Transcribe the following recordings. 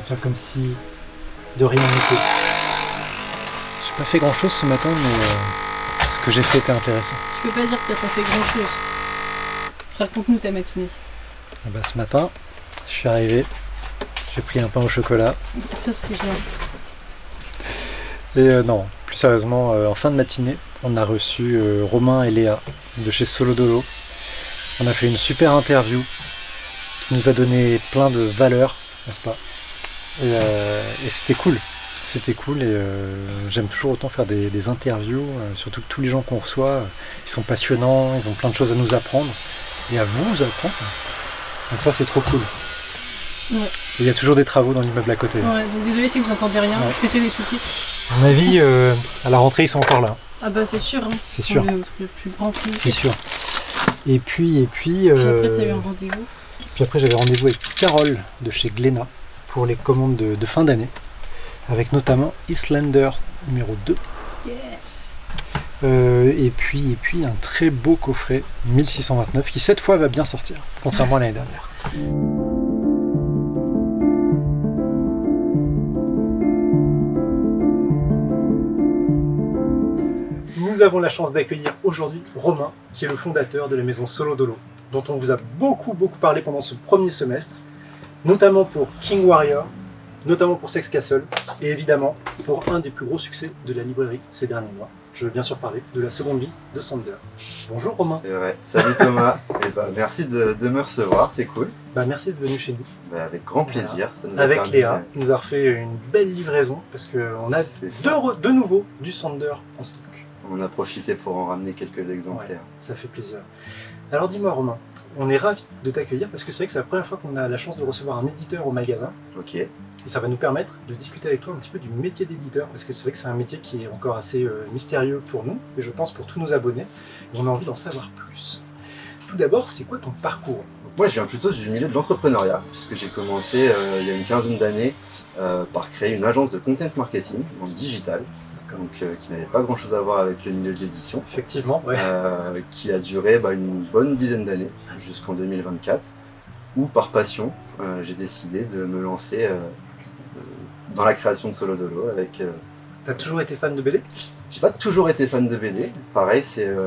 Faire comme si de rien n'était. J'ai pas fait grand chose ce matin, mais ce que j'ai fait était intéressant. Je peux pas dire que t'as pas fait grand chose. Raconte-nous ta matinée. Et bah, ce matin, je suis arrivé, j'ai pris un pain au chocolat. Ça c'est bien. Et non, plus sérieusement, en fin de matinée, on a reçu Romain et Léa de chez Solodolo. On a fait une super interview qui nous a donné plein de valeurs, n'est-ce pas ? Et c'était cool. C'était cool et j'aime toujours autant faire des interviews, surtout que tous les gens qu'on reçoit, ils sont passionnants, ils ont plein de choses à nous apprendre et à vous apprendre. Donc ça c'est trop cool. Ouais. Et il y a toujours des travaux dans l'immeuble à côté. Ouais, donc désolé si vous entendez rien, Ouais. je mettrai des sous-titres. À mon avis, à la rentrée ils sont encore là. Ah bah c'est sûr, hein. C'est sûr. Le plus grand plaisir. C'est sûr. Et puis Puis après t'as eu un rendez-vous. Puis après j'avais rendez-vous avec Carole de chez Glénat pour les commandes de fin d'année, avec notamment Islander numéro 2. Yes. Et puis un très beau coffret 1629 qui cette fois va bien sortir, contrairement à l'année dernière. Nous avons la chance d'accueillir aujourd'hui Romain, qui est le fondateur de la maison Solodolo, dont on vous a beaucoup parlé pendant ce premier semestre, notamment pour King Warrior, notamment pour Sex Castle, et évidemment pour un des plus gros succès de la librairie ces derniers mois. Je veux bien sûr parler de la seconde vie de Sander. Bonjour Romain. C'est vrai. Salut Thomas. Et merci de me recevoir, c'est cool. Merci d'être venu chez nous. Avec grand plaisir. Ça nous a Avec permis, Léa, qui nous a refait une belle livraison, parce qu'on a C'est ça. de nouveau du Sander en stock. On a profité pour en ramener quelques exemplaires. Ouais, ça fait plaisir. Alors dis-moi Romain, on est ravis de t'accueillir, parce que c'est vrai que c'est la première fois qu'on a la chance de recevoir un éditeur au magasin. Ok. Et ça va nous permettre de discuter avec toi un petit peu du métier d'éditeur, parce que c'est vrai que c'est un métier qui est encore assez mystérieux pour nous, et je pense pour tous nos abonnés, et on a envie d'en savoir plus. Tout d'abord, c'est quoi ton parcours ? Donc moi je viens plutôt du milieu de l'entrepreneuriat, puisque j'ai commencé il y a une quinzaine d'années par créer une agence de content marketing dans le digital, donc, qui n'avait pas grand chose à voir avec le milieu de l'édition. Effectivement, ouais. Qui a duré une bonne dizaine d'années, jusqu'en 2024, où par passion, j'ai décidé de me lancer dans la création de Solodolo avec... T'as toujours été fan de BD ? J'ai pas toujours été fan de BD, pareil,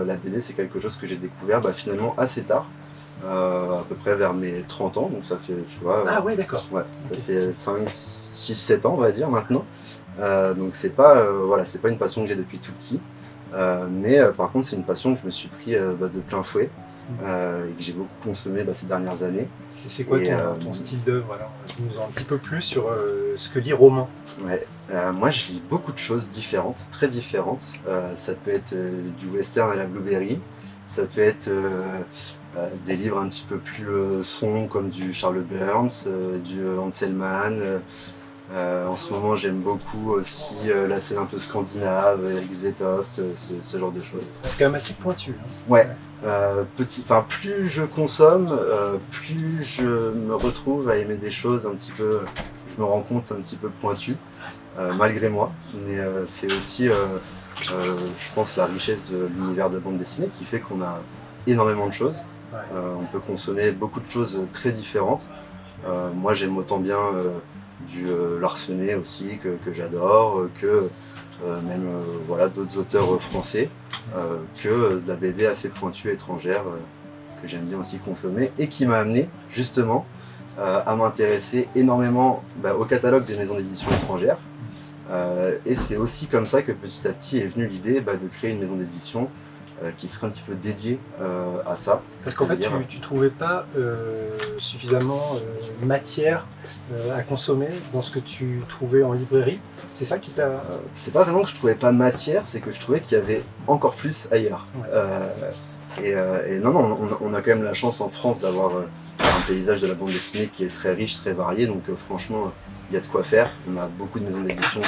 la BD c'est quelque chose que j'ai découvert finalement assez tard, à peu près vers mes 30 ans, donc ça fait, tu vois... Ah ouais, d'accord. Ouais, ça Ok. fait 5, 6, 7 ans on va dire maintenant, donc c'est pas une passion que j'ai depuis tout petit, mais par contre c'est une passion que je me suis pris de plein fouet, et que j'ai beaucoup consommé ces dernières années. Et c'est quoi Et, ton style d'œuvre alors ? Dis-nous un petit peu plus sur ce que lit Romain. Ouais, moi je lis beaucoup de choses différentes, très différentes. Ça peut être du western à la Blueberry, ça peut être des livres un petit peu plus sombres comme du Charles Burns, du Anselman. En ce moment j'aime beaucoup aussi la scène un peu scandinave, Eric Zvethoft, ce genre de choses. C'est quand même assez pointu. Hein. Ouais. Plus je consomme, plus je me retrouve à aimer des choses un petit peu, je me rends compte un petit peu pointues, malgré moi, mais c'est aussi, je pense, la richesse de l'univers de bande dessinée qui fait qu'on a énormément de choses. Ouais. On peut consommer beaucoup de choses très différentes. Moi j'aime autant bien du Larsenet aussi que j'adore, que même d'autres auteurs français, que de la BD assez pointue étrangère que j'aime bien aussi consommer et qui m'a amené justement à m'intéresser énormément au catalogue des maisons d'édition étrangères, et c'est aussi comme ça que petit à petit est venue l'idée de créer une maison d'édition qui serait un petit peu dédiée à ça. Parce qu'en fait, tu trouvais pas suffisamment matière à consommer dans ce que tu trouvais en librairie. C'est ça qui t'a... c'est pas vraiment que je trouvais pas matière, c'est que je trouvais qu'il y avait encore plus ailleurs. Ouais. Et non, on a quand même la chance en France d'avoir un paysage de la bande dessinée qui est très riche, très varié, donc franchement, il y a de quoi faire. On a beaucoup de maisons d'édition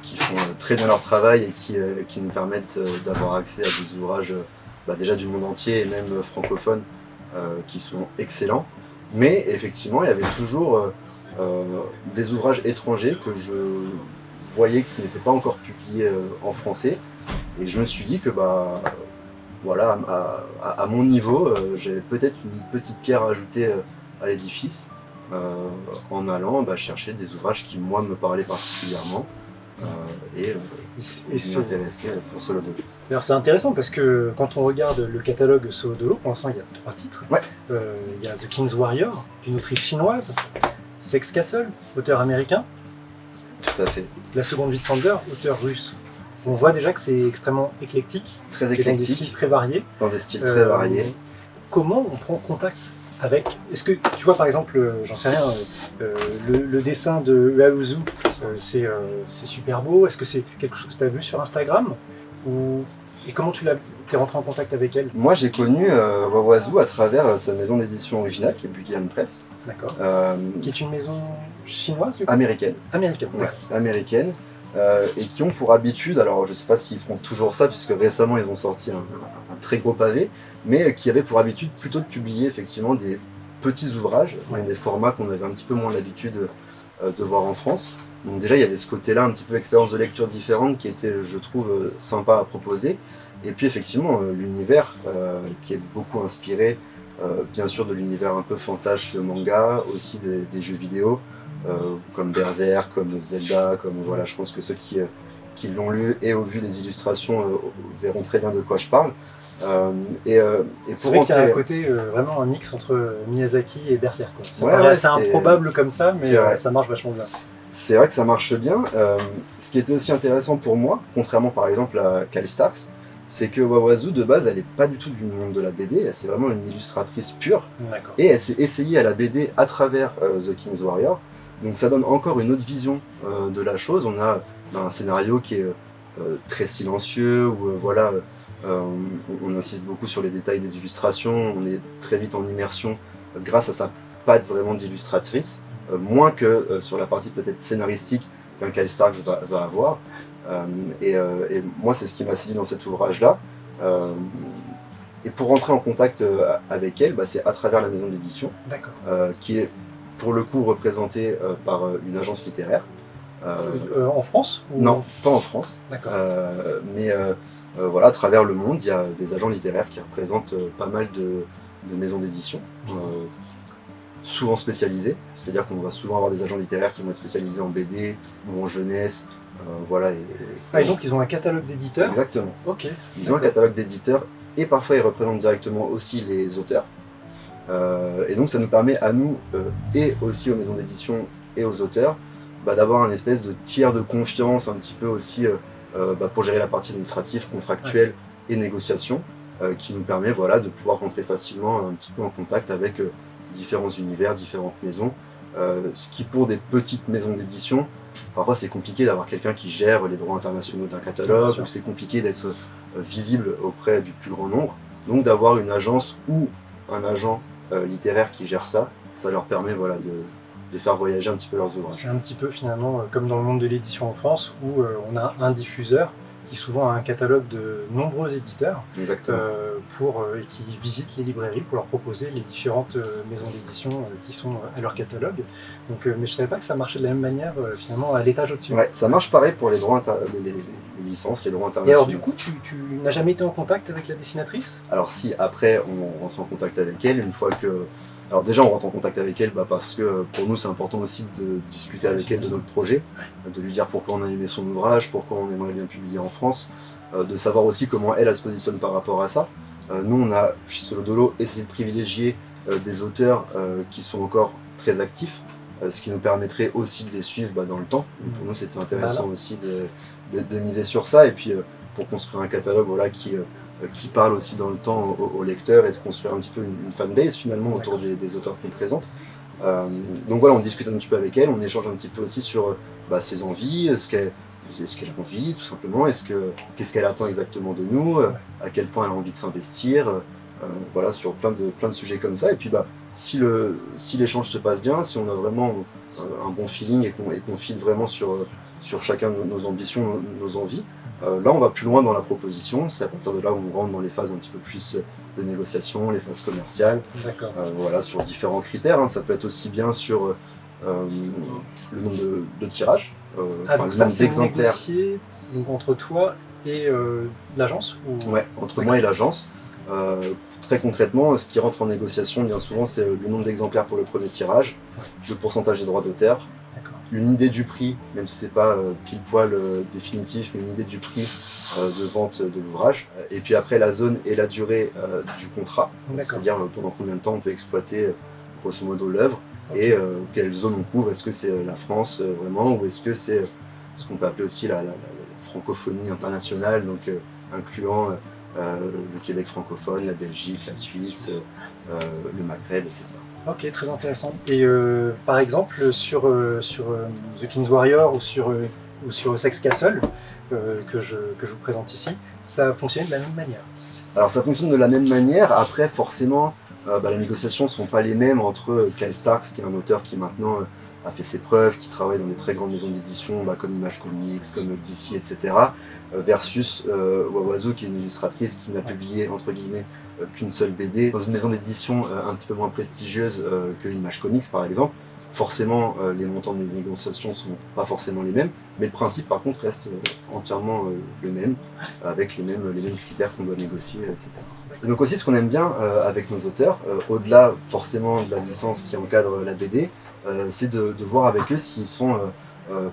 qui font très bien leur travail et qui nous permettent d'avoir accès à des ouvrages déjà du monde entier et même francophones qui sont excellents. Mais effectivement, il y avait toujours des ouvrages étrangers que je voyais qui n'étaient pas encore publiés en français. Et je me suis dit que à mon niveau, j'avais peut-être une petite pierre à ajouter à l'édifice. en allant chercher des ouvrages qui moi me parlaient particulièrement et m'intéressaient pour Solo Dolo. Alors c'est intéressant parce que quand on regarde le catalogue Solo Dolo, pour l'instant il y a 3 titres. Ouais. Il y a The King's Warrior, d'une autrice chinoise, Sex Castle, auteur américain, Tout à fait. La seconde vie de Sander, auteur russe. On Ça. voit déjà que c'est extrêmement éclectique, Très et dans des styles éclectique, très variés. dans des styles très variés. Comment on prend contact avec... Est-ce que tu vois par exemple, j'en sais rien, le dessin de Uaozu, c'est super beau. Est-ce que c'est quelque chose que tu as vu sur Instagram Et comment t'es rentré en contact avec elle? Moi j'ai connu Uaozu à travers sa maison d'édition originale qui est Bukilan Press, D'accord. Qui est une maison chinoise du coup américaine. Américaine. Ouais, américaine. Et qui ont pour habitude, alors je sais pas s'ils feront toujours ça puisque récemment ils ont sorti un très gros pavé, mais qui avaient pour habitude plutôt de publier effectivement des petits ouvrages, dans des formats qu'on avait un petit peu moins l'habitude de voir en France. Donc déjà il y avait ce côté-là, un petit peu expérience de lecture différente qui était, je trouve, sympa à proposer. Et puis effectivement l'univers qui est beaucoup inspiré, bien sûr de l'univers un peu fantasque, le manga, aussi des jeux vidéo. Comme Berserk, comme Zelda, comme voilà, je pense que ceux qui l'ont lu et au vu des illustrations verront très bien de quoi je parle. C'est vrai qu'il y a un côté vraiment un mix entre Miyazaki et Berserk. Ça paraît assez improbable comme ça, mais ça marche vachement bien. C'est vrai que ça marche bien. Ce qui était aussi intéressant pour moi, contrairement par exemple à Kyle Starks, c'est que Uaozu de base elle n'est pas du tout du monde de la BD, c'est vraiment une illustratrice pure. Et elle s'est essayée à la BD à travers The King's Warrior. Donc ça donne encore une autre vision de la chose. On a un scénario qui est très silencieux, où on insiste beaucoup sur les détails des illustrations, on est très vite en immersion grâce à sa patte vraiment d'illustratrice, moins que sur la partie peut-être scénaristique qu'un Kyle Starks va avoir. Et moi c'est ce qui m'a séduit dans cet ouvrage-là. Et pour rentrer en contact avec elle, c'est à travers la maison d'édition, qui est pour le coup représenté par une agence littéraire. En France ou... Non, pas en France. Mais voilà, à travers le monde, il y a des agents littéraires qui représentent pas mal de maisons d'édition, souvent spécialisées. C'est-à-dire qu'on va souvent avoir des agents littéraires qui vont être spécialisés en BD ou en jeunesse. Voilà, et donc ils ont un catalogue d'éditeurs. Exactement. Ok. Ils ont un catalogue d'éditeurs et parfois ils représentent directement aussi les auteurs. Et donc ça nous permet à nous et aussi aux maisons d'édition et aux auteurs d'avoir un espèce de tiers de confiance un petit peu aussi pour gérer la partie administrative, contractuelle et négociation qui nous permet de pouvoir rentrer facilement un petit peu en contact avec différents univers, différentes maisons. Ce qui pour des petites maisons d'édition, parfois c'est compliqué d'avoir quelqu'un qui gère les droits internationaux d'un catalogue, ou c'est compliqué d'être visible auprès du plus grand nombre. Donc d'avoir une agence ou un agent littéraire qui gère ça, ça leur permet de faire voyager un petit peu leurs ouvrages. C'est un petit peu finalement comme dans le monde de l'édition en France où on a un diffuseur qui souvent a un catalogue de nombreux éditeurs et qui visitent les librairies pour leur proposer les différentes maisons d'édition qui sont à leur catalogue. Donc, mais je ne savais pas que ça marchait de la même manière finalement à l'étage au-dessus. Ouais, ça marche pareil pour les droits les licences, les droits internationaux. Et alors du coup, tu n'as jamais été en contact avec la dessinatrice? Alors si, après on rentre en contact avec elle une fois que... Alors déjà on rentre en contact avec elle parce que pour nous c'est important aussi de discuter avec elle de notre projet, de lui dire pourquoi on a aimé son ouvrage, pourquoi on aimerait bien publier en France, de savoir aussi comment elle se positionne par rapport à ça. Nous on a chez Solo Dolo essayé de privilégier des auteurs qui sont encore très actifs, ce qui nous permettrait aussi de les suivre dans le temps. Pour nous c'était intéressant aussi de miser sur ça et puis pour construire un catalogue qui parle aussi dans le temps aux lecteurs et de construire un petit peu une fanbase finalement autour des auteurs qu'on présente. Donc voilà, on discute un petit peu avec elle, on échange un petit peu aussi sur ses envies, ce qu'elle a envie tout simplement, qu'est-ce qu'elle attend exactement de nous, à quel point elle a envie de s'investir, voilà, sur plein de sujets comme ça. Et puis si l'échange se passe bien, si on a vraiment un bon feeling et qu'on fit vraiment sur chacun de nos ambitions, nos envies, là on va plus loin dans la proposition, c'est à partir de là où on rentre dans les phases un petit peu plus de négociation, les phases commerciales, voilà, sur différents critères, ça peut être aussi bien sur le nombre de tirages, donc le nombre d'exemplaires. Donc entre toi et l'agence Ouais, entre moi et l'agence. très concrètement, ce qui rentre en négociation bien souvent, c'est le nombre d'exemplaires pour le premier tirage, le pourcentage des droits d'auteur, une idée du prix, même si c'est pas pile poil définitif, mais une idée du prix de vente de l'ouvrage. Et puis après la zone et la durée du contrat, c'est-à-dire pendant combien de temps on peut exploiter grosso modo l'œuvre et quelle zone on couvre. Est-ce que c'est la France vraiment, ou est-ce que c'est ce qu'on peut appeler aussi la francophonie internationale, donc incluant le Québec francophone, la Belgique, la Suisse, le Maghreb, etc. Ok, très intéressant. Et par exemple, sur The King's Warrior ou sur Sex Castle, que je vous présente ici, ça fonctionne de la même manière? Alors ça fonctionne de la même manière. Après, forcément, les négociations ne sont pas les mêmes entre Kyle Sarks, qui est un auteur qui maintenant a fait ses preuves, qui travaille dans des très grandes maisons d'édition, comme Image Comics, comme DC, etc., versus Wawazu, qui est une illustratrice qui n'a publié, entre guillemets, qu'une seule BD dans une maison d'édition un petit peu moins prestigieuse que Image Comics, par exemple. Forcément, les montants des négociations sont pas forcément les mêmes, mais le principe, par contre, reste entièrement le même, avec les mêmes critères qu'on doit négocier, etc. Et donc aussi, ce qu'on aime bien avec nos auteurs, au-delà forcément de la licence qui encadre la BD, c'est de voir avec eux s'ils sont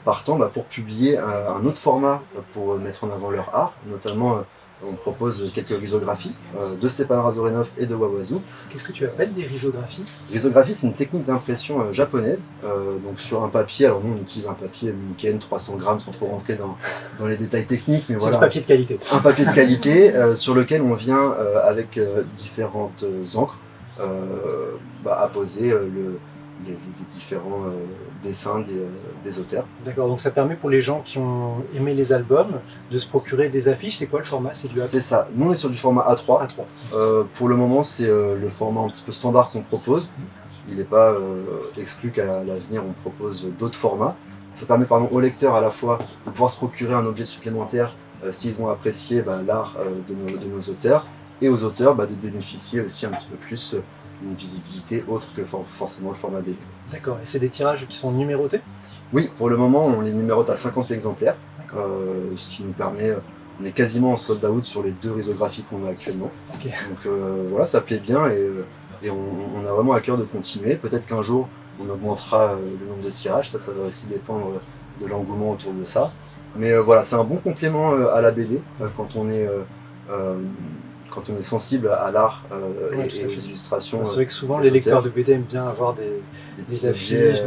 partants pour publier un autre format pour mettre en avant leur art. Notamment, on propose quelques risographies de Stepan Razorenov et de Wawazu. Qu'est-ce que tu appelles des risographies? Risographie, c'est une technique d'impression japonaise, donc sur un papier. Alors nous, on utilise un papier Munken 300 grammes sans trop rentrer dans les détails techniques, mais voilà. C'est un papier de qualité. Un papier de qualité sur lequel on vient avec différentes encres apposer les différents dessins des auteurs. D'accord, donc ça permet pour les gens qui ont aimé les albums de se procurer des affiches. C'est quoi le format? C'est du A3? C'est ça, nous on est sur du format A3. Pour le moment, c'est le format un petit peu standard qu'on propose. Il n'est pas exclu qu'à l'avenir on propose d'autres formats. Ça permet pardon, aux lecteurs à la fois de pouvoir se procurer un objet supplémentaire s'ils ont apprécié l'art de nos auteurs, et aux auteurs de bénéficier aussi un petit peu plus une visibilité autre que forcément le format BD. D'accord, et c'est des tirages qui sont numérotés? Oui, pour le moment on les numérote à 50 exemplaires, ce qui nous permet, on est quasiment en sold out sur les 2 risographies qu'on a actuellement. Okay. Donc voilà, ça plaît bien et on a vraiment à cœur de continuer. Peut-être qu'un jour on augmentera le nombre de tirages, ça va aussi dépendre de l'engouement autour de ça. Mais voilà, c'est un bon complément à la BD quand on est sensible à l'art et aux illustrations. C'est vrai que souvent les lecteurs de BD aiment bien avoir des affiches.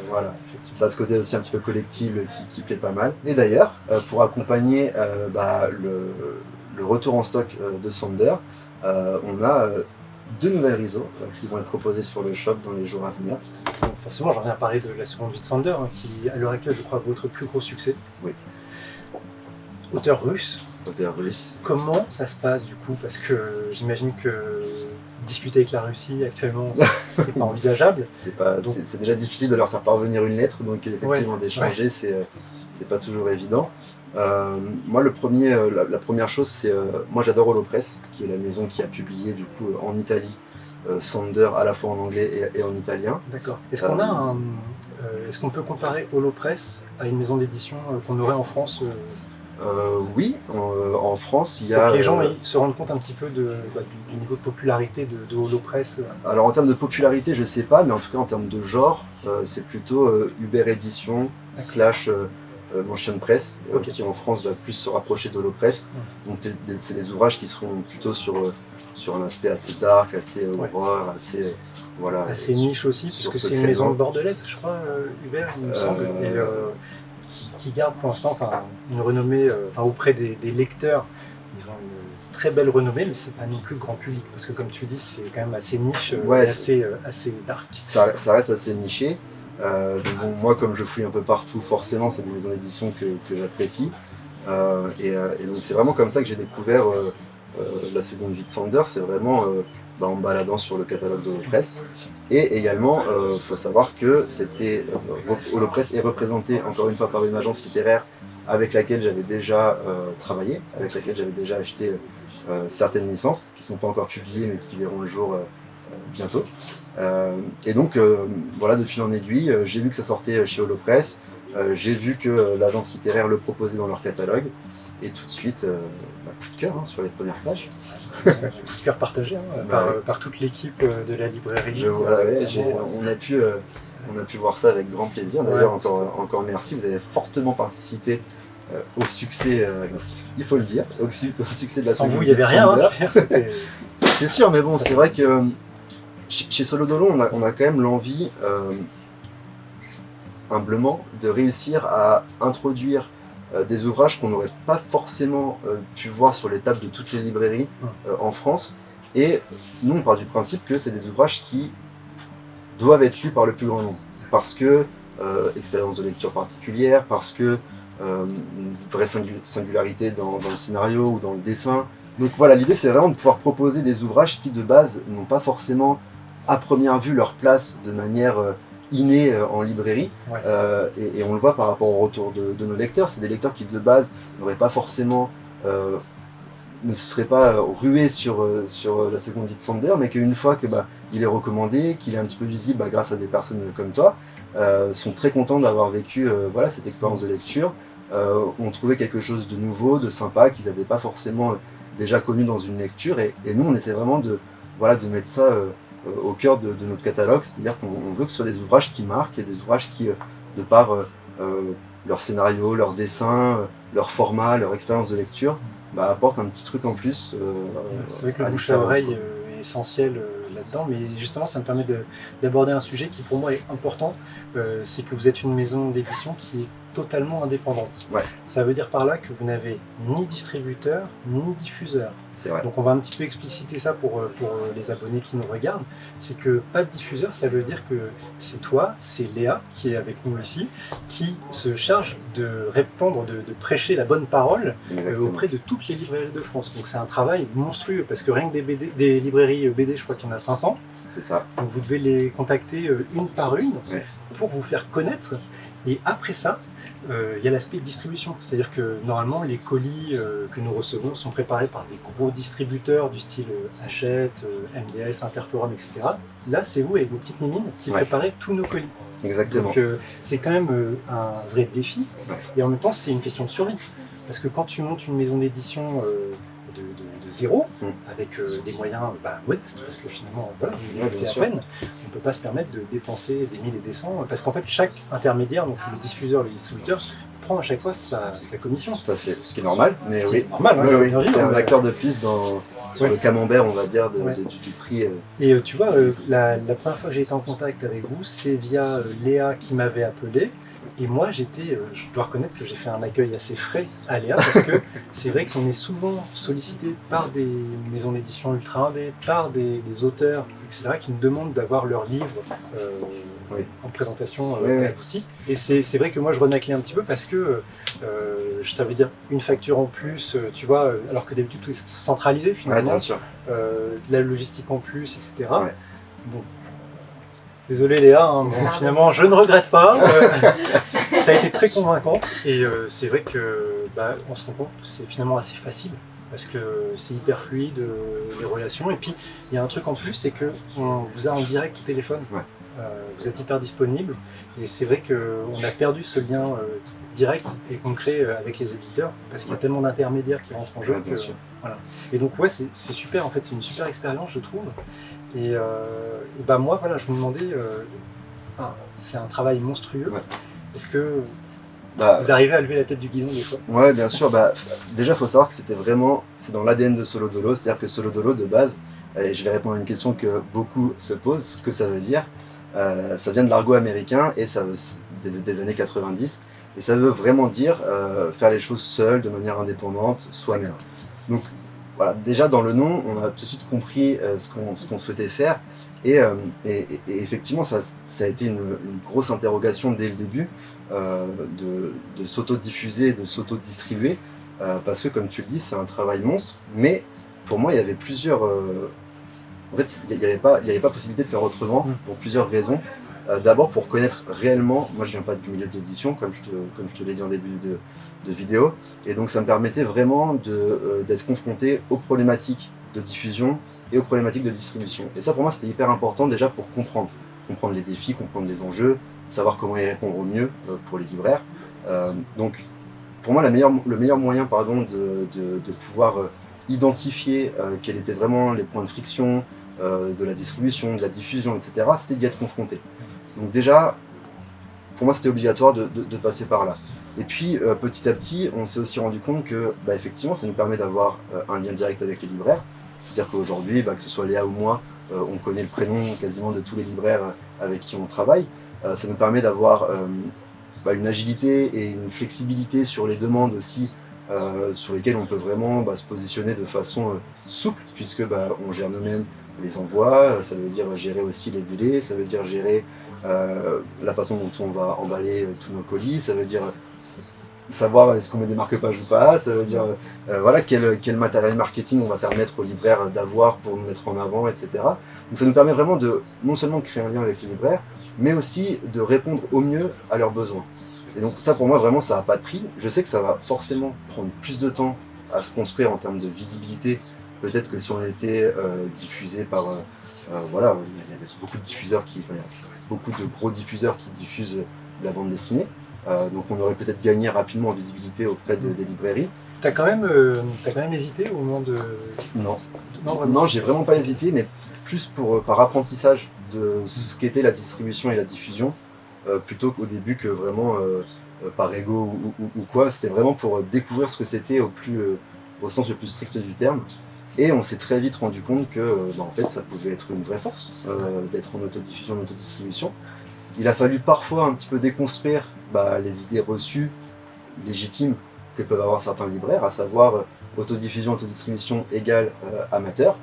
Voilà. Ça a ce côté aussi un petit peu collectif qui plaît pas mal. Et d'ailleurs, pour accompagner le retour en stock de Sander, on a 2 nouvelles risos qui vont être proposées sur le shop dans les jours à venir. Donc forcément, j'en viens à parler de la seconde vie de Sander, qui à l'heure actuelle, je crois, votre plus gros succès. Oui. Auteur russe. Auteur russe. Comment ça se passe du coup? Parce que j'imagine que discuter avec la Russie actuellement, c'est pas envisageable. C'est déjà difficile de leur faire parvenir une lettre, donc effectivement d'échanger, c'est pas toujours évident. Moi, la première chose, c'est moi j'adore Holopress, qui est la maison qui a publié du coup en Italie Sander à la fois en anglais et en italien. D'accord. Est-ce qu'on peut comparer Holopress à une maison d'édition qu'on aurait en France? Oui, en France, il y a... Pour que les gens se rendent compte un petit peu du niveau de popularité de Holopress. Alors en termes de popularité, je sais pas, mais en tout cas en termes de genre, c'est plutôt Uber Édition / Motion Press, qui en France va plus se rapprocher d'Holopress. Donc c'est des ouvrages qui seront plutôt sur un aspect assez dark, assez horreur, assez... voilà, assez niche aussi, puisque c'est une maison bordelaise, je crois, Uber, il me semble. Qui garde pour l'instant une renommée auprès des lecteurs. Ils ont une très belle renommée, mais c'est pas non plus grand public, parce que comme tu dis, c'est quand même assez niche, et assez dark. Ça reste assez niché. Moi, comme je fouille un peu partout, forcément, c'est des maisons d'édition que j'apprécie. Et donc c'est vraiment comme ça que j'ai découvert la seconde vie de Sander. C'est vraiment en me baladant sur le catalogue d'Holopress. Et également, il faut savoir que Holopress est représenté encore une fois par une agence littéraire avec laquelle j'avais déjà travaillé, avec laquelle j'avais déjà acheté certaines licences qui ne sont pas encore publiées mais qui verront le jour bientôt. Et donc voilà, de fil en aiguille, j'ai vu que ça sortait chez Holopress, j'ai vu que l'agence littéraire le proposait dans leur catalogue. Et tout de suite, coup de cœur sur les premières pages. Coup de cœur partagé par toute l'équipe de la librairie. On a pu voir ça avec grand plaisir. D'ailleurs, encore merci. Vous avez fortement participé au succès, il faut le dire, au succès de la Sans seconde vous, il n'y avait rien. C'est sûr, mais bon, c'est vrai que chez Solo Dolo, on a quand même l'envie, humblement, de réussir à introduire des ouvrages qu'on n'aurait pas forcément pu voir sur les tables de toutes les librairies en France. Et nous, on part du principe que c'est des ouvrages qui doivent être lus par le plus grand nombre. Parce que expérience de lecture particulière, parce que une vraie singularité dans le scénario ou dans le dessin. Donc voilà, l'idée c'est vraiment de pouvoir proposer des ouvrages qui de base n'ont pas forcément à première vue leur place de manière innée en librairie, et on le voit par rapport au retour de nos lecteurs. C'est des lecteurs qui de base n'auraient pas forcément ne se seraient pas rués sur la seconde vie de Sander, mais qu'une fois que il est recommandé, qu'il est un petit peu visible grâce à des personnes comme toi, sont très contents d'avoir vécu cette expérience de lecture, ont trouvé quelque chose de nouveau, de sympa, qu'ils n'avaient pas forcément déjà connu dans une lecture, et nous on essaie vraiment de mettre ça au cœur de notre catalogue, c'est-à-dire qu'on veut que ce soit des ouvrages qui marquent, et des ouvrages qui, de par leur scénario, leur dessin, leur format, leur expérience de lecture, apportent un petit truc en plus. C'est vrai que le bouche à oreille est essentiel là-dedans, mais justement ça me permet d'aborder un sujet qui pour moi est important, c'est que vous êtes une maison d'édition qui est totalement indépendante. Ça veut dire par là que vous n'avez ni distributeur ni diffuseur. C'est vrai. Donc on va un petit peu expliciter ça pour les abonnés qui nous regardent. C'est que pas de diffuseur, ça veut dire que c'est toi, c'est Léa qui est avec nous ici, qui se charge de répandre, de prêcher la bonne parole auprès de toutes les librairies de France. Donc c'est un travail monstrueux, parce que rien que des librairies BD, je crois qu'il y en a 500. C'est ça. Donc vous devez les contacter une par une pour vous faire connaître. Et après ça, il y a l'aspect distribution, c'est-à-dire que normalement les colis que nous recevons sont préparés par des gros distributeurs du style Hachette, MDS, Interforum, etc. Là, c'est vous avec vos petites mimines qui préparez tous nos colis. Exactement. Donc c'est quand même un vrai défi, et en même temps c'est une question de survie, parce que quand tu montes une maison d'édition de zéro, avec des moyens modestes, parce que finalement, voilà, à peine, on ne peut pas se permettre de dépenser des milliers et des cents, parce qu'en fait, chaque intermédiaire, donc le diffuseur, le distributeur, prend à chaque fois sa commission. Tout à fait, ce qui est normal, mais oui. Normal, c'est un acteur de plus sur le camembert, on va dire, du prix. Et tu vois, la première fois que j'ai été en contact avec vous, c'est via Léa qui m'avait appelé. Et moi, je dois reconnaître que j'ai fait un accueil assez frais à Léa, parce que c'est vrai qu'on est souvent sollicité par des maisons d'édition ultra indé, par des auteurs, etc., qui nous demandent d'avoir leur livre en présentation à la boutique. Et c'est vrai que moi, je renaclais un petit peu, parce que ça veut dire une facture en plus, tu vois, alors que d'habitude, tout est centralisé finalement. Bien sûr. La logistique en plus, etc. Bon. Désolé Léa, finalement je ne regrette pas, tu as été très convaincante, et c'est vrai que on se rend compte que c'est finalement assez facile, parce que c'est hyper fluide les relations, et puis il y a un truc en plus, c'est qu'on vous a en direct au téléphone, vous êtes hyper disponible, et c'est vrai qu'on a perdu ce lien direct et concret avec les éditeurs, parce qu'il y a tellement d'intermédiaires qui rentrent en jeu. Voilà. Et donc c'est super, en fait, c'est une super expérience, je trouve. Et moi, voilà, je me demandais, c'est un travail monstrueux. Est-ce que vous arrivez à lever la tête du guidon des fois? Ouais, bien sûr. Déjà, il faut savoir que c'est dans l'ADN de Solo Dolo, c'est-à-dire que Solo Dolo, de base, et je vais répondre à une question que beaucoup se posent, ce que ça veut dire. Ça vient de l'argot américain, et ça des années 90, et ça veut vraiment dire faire les choses seul, de manière indépendante, soi-même. Donc, voilà, déjà dans le nom, on a tout de suite compris ce qu'on souhaitait faire, et effectivement ça a été une grosse interrogation dès le début, de s'auto-diffuser, de s'auto-distribuer, parce que comme tu le dis, c'est un travail monstre, mais pour moi il y avait plusieurs... en fait, il n'y avait pas possibilité de faire autrement, pour plusieurs raisons. D'abord pour connaître réellement, moi je viens pas du milieu de l'édition, comme je te l'ai dit en début de vidéo, et donc ça me permettait vraiment d'être confronté aux problématiques de diffusion et aux problématiques de distribution. Et ça pour moi c'était hyper important, déjà pour comprendre les défis, comprendre les enjeux, savoir comment y répondre au mieux pour les libraires. Donc pour moi, le meilleur moyen de pouvoir identifier quels étaient vraiment les points de friction de la distribution, de la diffusion, etc., c'était d'y être confronté. Donc déjà, pour moi, c'était obligatoire de passer par là. Et puis, petit à petit, on s'est aussi rendu compte que, effectivement, ça nous permet d'avoir un lien direct avec les libraires. C'est-à-dire qu'aujourd'hui, que ce soit Léa ou moi, on connaît le prénom quasiment de tous les libraires avec qui on travaille. Ça nous permet d'avoir une agilité et une flexibilité sur les demandes aussi, sur lesquelles on peut vraiment se positionner de façon souple, puisque on gère nous-mêmes les envois, ça veut dire gérer aussi les délais, ça veut dire gérer la façon dont on va emballer tous nos colis, ça veut dire savoir est-ce qu'on met des marque-pages ou pas, ça veut dire quel matériel marketing on va permettre aux libraires d'avoir pour nous mettre en avant, etc. Donc ça nous permet vraiment de non seulement de créer un lien avec les libraires, mais aussi de répondre au mieux à leurs besoins. Et donc ça pour moi vraiment ça n'a pas de prix. Je sais que ça va forcément prendre plus de temps à se construire en termes de visibilité, peut-être que si on était diffusé par... il y a beaucoup de diffuseurs beaucoup de gros diffuseurs qui diffusent de la bande dessinée. Donc on aurait peut-être gagné rapidement en visibilité auprès des librairies. T'as quand même hésité au moment de... Non, j'ai vraiment pas hésité, mais plus par apprentissage de ce qu'était la distribution et la diffusion, plutôt qu'au début que vraiment par ego ou quoi. C'était vraiment pour découvrir ce que c'était au sens le plus strict du terme. Et on s'est très vite rendu compte que en fait, ça pouvait être une vraie force d'être en autodiffusion, en autodistribution. Il a fallu parfois un petit peu déconstruire les idées reçues, légitimes, que peuvent avoir certains libraires, à savoir autodiffusion, autodistribution égale amateur.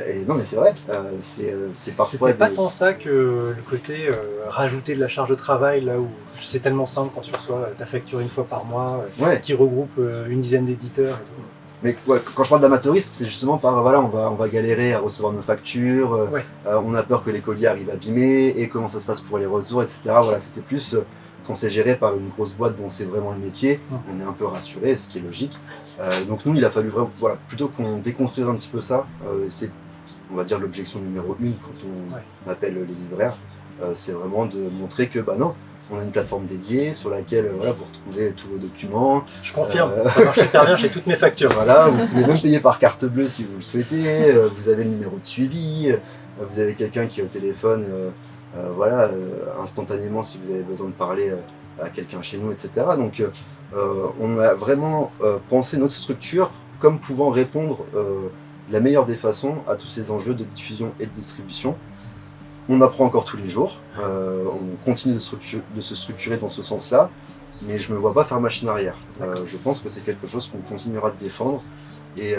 Et non mais c'est vrai, c'est parfois... C'était pas tant ça que le côté rajouter de la charge de travail, là où c'est tellement simple quand tu reçois ta facture une fois par mois, qui regroupe une dizaine d'éditeurs et tout. Mais quand je parle d'amateurisme, c'est justement on va galérer à recevoir nos factures, on a peur que les colis arrivent abîmés, et comment ça se passe pour les retours, etc. Voilà, c'était plus quand c'est géré par une grosse boîte dont c'est vraiment le métier, on est un peu rassuré, ce qui est logique. Donc nous, il a fallu vraiment, plutôt qu'on déconstruise un petit peu ça, c'est, on va dire, l'objection numéro 1 quand on appelle les libraires, c'est vraiment de montrer que non, on a une plateforme dédiée sur laquelle vous retrouvez tous vos documents. Je confirme, ça marche super bien chez toutes mes factures. Voilà, vous pouvez même payer par carte bleue si vous le souhaitez, vous avez le numéro de suivi, vous avez quelqu'un qui est au téléphone instantanément si vous avez besoin de parler à quelqu'un chez nous, etc. Donc on a vraiment pensé notre structure comme pouvant répondre de la meilleure des façons à tous ces enjeux de diffusion et de distribution. On apprend encore tous les jours, on continue de se structurer dans ce sens-là, mais je ne me vois pas faire machine arrière. Je pense que c'est quelque chose qu'on continuera de défendre, et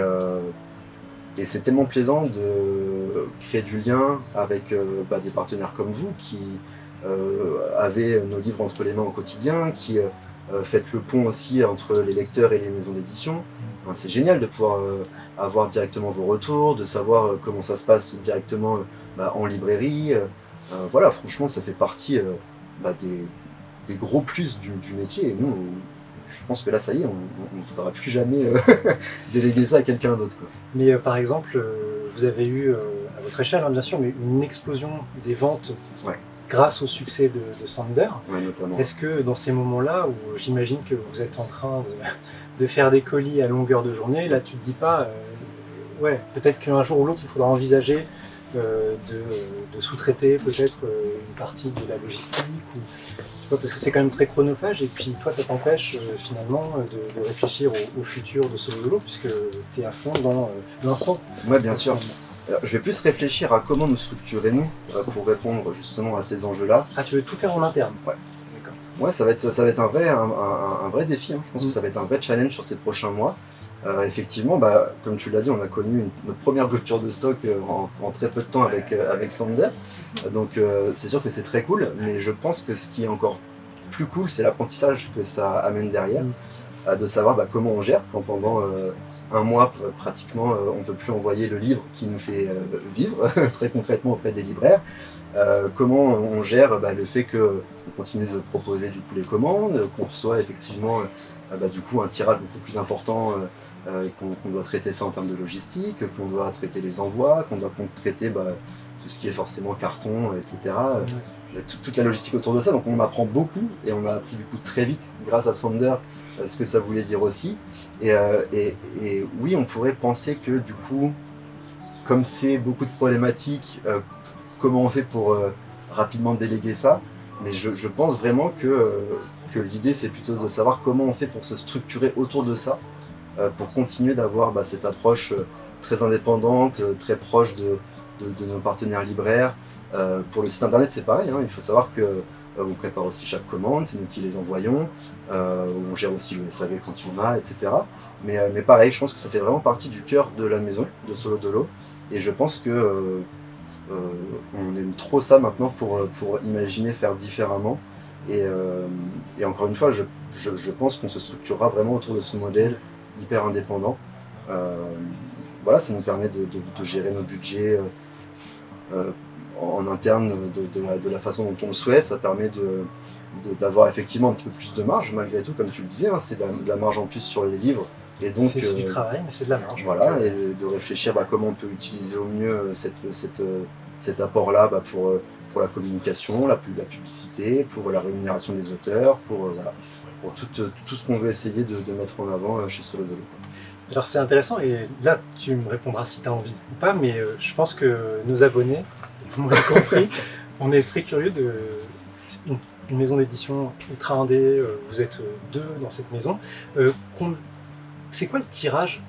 c'est tellement plaisant de créer du lien avec des partenaires comme vous qui avez nos livres entre les mains au quotidien, qui faites le pont aussi entre les lecteurs et les maisons d'édition. C'est génial de pouvoir avoir directement vos retours, de savoir comment ça se passe directement en librairie. Franchement, ça fait partie des gros plus du métier. Et nous, je pense que là, ça y est, on ne faudra plus jamais déléguer ça à quelqu'un d'autre. Mais par exemple, vous avez eu, à votre échelle, bien sûr, mais une explosion des ventes grâce au succès de Sander. Notamment. Est-ce que dans ces moments-là, où j'imagine que vous êtes en train de faire des colis à longueur de journée, là, tu ne te dis pas, peut-être qu'un jour ou l'autre, il faudra envisager de sous-traiter peut-être une partie de la logistique, parce que c'est quand même très chronophage, et puis toi ça t'empêche finalement de réfléchir au futur de Solo Dolo, puisque tu es à fond dans l'instant. Oui, bien sûr. Alors, je vais plus réfléchir à comment nous structurer nous pour répondre justement à ces enjeux-là. Ah, tu veux tout faire en interne? Ouais. D'accord. Ouais, ça va être un vrai défi, hein. Je pense que ça va être un vrai challenge sur ces prochains mois. Effectivement, comme tu l'as dit, on a connu notre première rupture de stock en très peu de temps avec Sander. Donc c'est sûr que c'est très cool, mais je pense que ce qui est encore plus cool, c'est l'apprentissage que ça amène derrière, de savoir comment on gère quand pendant un mois pratiquement on ne peut plus envoyer le livre qui nous fait vivre très concrètement auprès des libraires. Comment on gère le fait qu'on continue de proposer du coup les commandes, qu'on reçoit effectivement du coup un tirage beaucoup plus important, qu'on doit traiter ça en termes de logistique, qu'on doit traiter les envois, qu'on doit traiter tout ce qui est forcément carton, etc. Toute la logistique autour de ça. Donc on apprend beaucoup, et on a appris du coup très vite grâce à Sander ce que ça voulait dire aussi. Et oui, on pourrait penser que du coup, comme c'est beaucoup de problématiques, comment on fait pour rapidement déléguer ça? Mais je pense vraiment que l'idée, c'est plutôt de savoir comment on fait pour se structurer autour de ça, pour continuer d'avoir cette approche très indépendante, très proche de nos partenaires libraires. Pour le site internet, c'est pareil, hein, il faut savoir que on prépare aussi chaque commande, c'est nous qui les envoyons, on gère aussi le SAV quand il y en a, etc. Mais pareil, je pense que ça fait vraiment partie du cœur de la maison, de Solo Dolo, et je pense que on aime trop ça maintenant pour imaginer faire différemment. Et encore une fois, je pense qu'on se structurera vraiment autour de ce modèle hyper indépendant. Voilà, ça nous permet de gérer nos budgets en interne de la façon dont on le souhaite. Ça permet d'avoir effectivement un petit peu plus de marge malgré tout, comme tu le disais, hein, c'est de la marge en plus sur les livres. Et donc, c'est du travail, mais c'est de la marge. Voilà, et de réfléchir comment on peut utiliser au mieux cet apport-là pour la communication, la publicité, pour la rémunération des auteurs, pour tout ce qu'on veut essayer de mettre en avant chez Solo Dolo. Alors c'est intéressant, et là tu me répondras si tu as envie ou pas, mais je pense que nos abonnés, vous m'avez compris, on est très curieux de une maison d'édition ultra indé, vous êtes deux dans cette maison. C'est quoi le tirage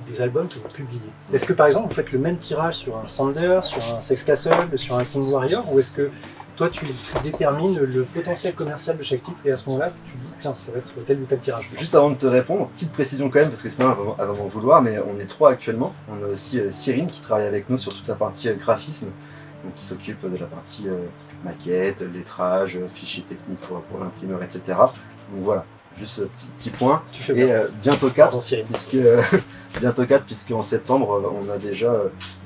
des albums que vous publiez? Est-ce que par exemple vous faites le même tirage sur un Sander, sur un Sex Castle, sur un King Warrior, ou est-ce que toi tu détermines le potentiel commercial de chaque titre et à ce moment-là tu dis tiens ça va être tel ou tel tirage? Juste avant de te répondre, petite précision quand même parce que sinon elle va m'en vouloir, mais on est trois actuellement. On a aussi Cyrine qui travaille avec nous sur toute la partie graphisme, donc qui s'occupe de la partie maquette, lettrage, fichiers techniques pour l'imprimeur, etc. Donc voilà. Juste petit point. Tu fais bien. Et bientôt 4, bientôt 4, puisqu'en septembre, on a déjà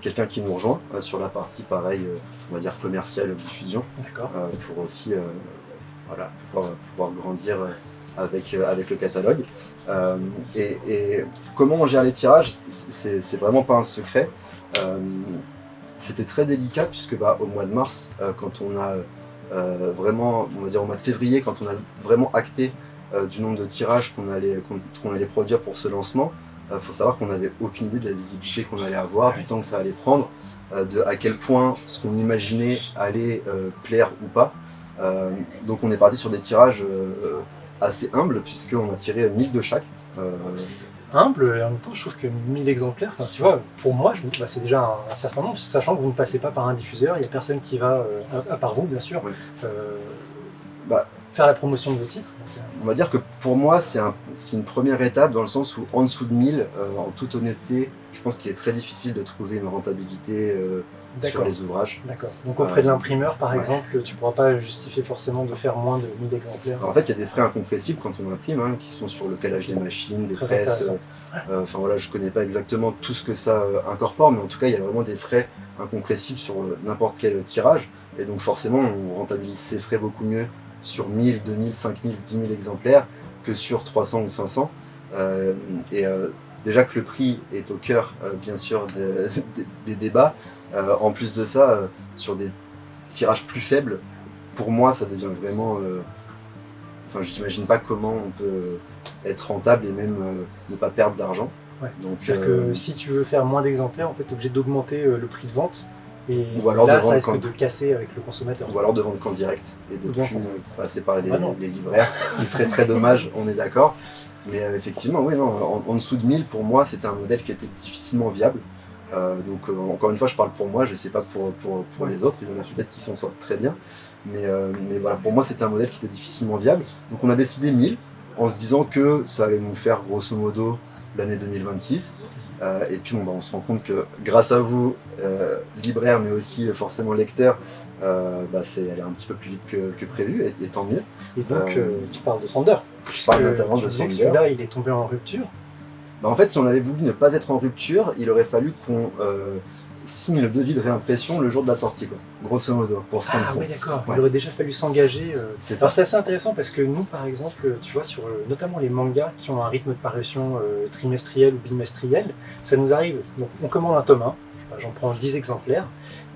quelqu'un qui nous rejoint sur la partie, pareil, on va dire commerciale, diffusion, pour aussi pouvoir grandir avec le catalogue. Et comment on gère les tirages, c'est vraiment pas un secret. C'était très délicat, puisque au mois de mars, quand on a vraiment, on va dire au mois de février, quand on a vraiment acté du nombre de tirages qu'on allait produire pour ce lancement, faut savoir qu'on n'avait aucune idée de la visibilité qu'on allait avoir, du temps que ça allait prendre, à quel point ce qu'on imaginait allait plaire ou pas. Donc on est parti sur des tirages assez humbles, puisqu'on a tiré 1000 de chaque. Humble, et en même temps je trouve que 1000 exemplaires, tu vois, pour moi je me dis, c'est déjà un certain nombre, sachant que vous ne passez pas par un diffuseur, il n'y a personne qui va, à part vous bien sûr, faire la promotion de vos titres. On va dire que pour moi c'est une première étape, dans le sens où en dessous de 1000, en toute honnêteté, je pense qu'il est très difficile de trouver une rentabilité sur les ouvrages. D'accord. Donc auprès de l'imprimeur par exemple, tu ne pourras pas justifier forcément de faire moins de 1000 exemplaires. Alors, en fait il y a des frais incompressibles quand on imprime, qui sont sur le calage des machines, des presses. Enfin voilà, je connais pas exactement tout ce que ça incorpore, mais en tout cas il y a vraiment des frais incompressibles sur n'importe quel tirage, et donc forcément on rentabilise ces frais beaucoup mieux sur 1000, 2000, 5000, 10 000 exemplaires que sur 300 ou 500. Déjà que le prix est au cœur, bien sûr, des débats. En plus de ça, sur des tirages plus faibles, pour moi, ça devient vraiment... Enfin, je n'imagine pas comment on peut être rentable et même ne pas perdre d'argent. Ouais. C'est-à-dire que si tu veux faire moins d'exemplaires, en fait, tu es obligé d'augmenter le prix de vente. Et ou alors là, ça risque de casser avec le consommateur. Ou alors de vendre qu'en direct et de passer par les libraires, ce qui serait très dommage, on est d'accord. Mais effectivement, oui, non, en dessous de 1000, pour moi, c'était un modèle qui était difficilement viable. Donc encore une fois, je parle pour moi, je ne sais pas pour les autres, il y en a peut-être qui s'en sortent très bien. Mais voilà, pour moi, c'était un modèle qui était difficilement viable. Donc on a décidé 1000, en se disant que ça allait nous faire grosso modo l'année 2026. Et puis on se rend compte que grâce à vous, libraires, mais aussi forcément lecteurs, c'est allé un petit peu plus vite que prévu, et tant mieux. Et donc tu parles de Sander. Je parle notamment de Sander. Celui-là, il est tombé en rupture. En fait, si on avait voulu ne pas être en rupture, il aurait fallu qu'on signe le devis de réimpression le jour de la sortie, quoi, grosso modo, pour se rendre compte. Ah oui, d'accord. Ouais. Il aurait déjà fallu s'engager. C'est ça. Alors c'est assez intéressant parce que nous, par exemple, tu vois, sur notamment les mangas qui ont un rythme de parution trimestriel ou bimestriel, ça nous arrive. Donc on commande un tome 1, j'en prends 10 exemplaires,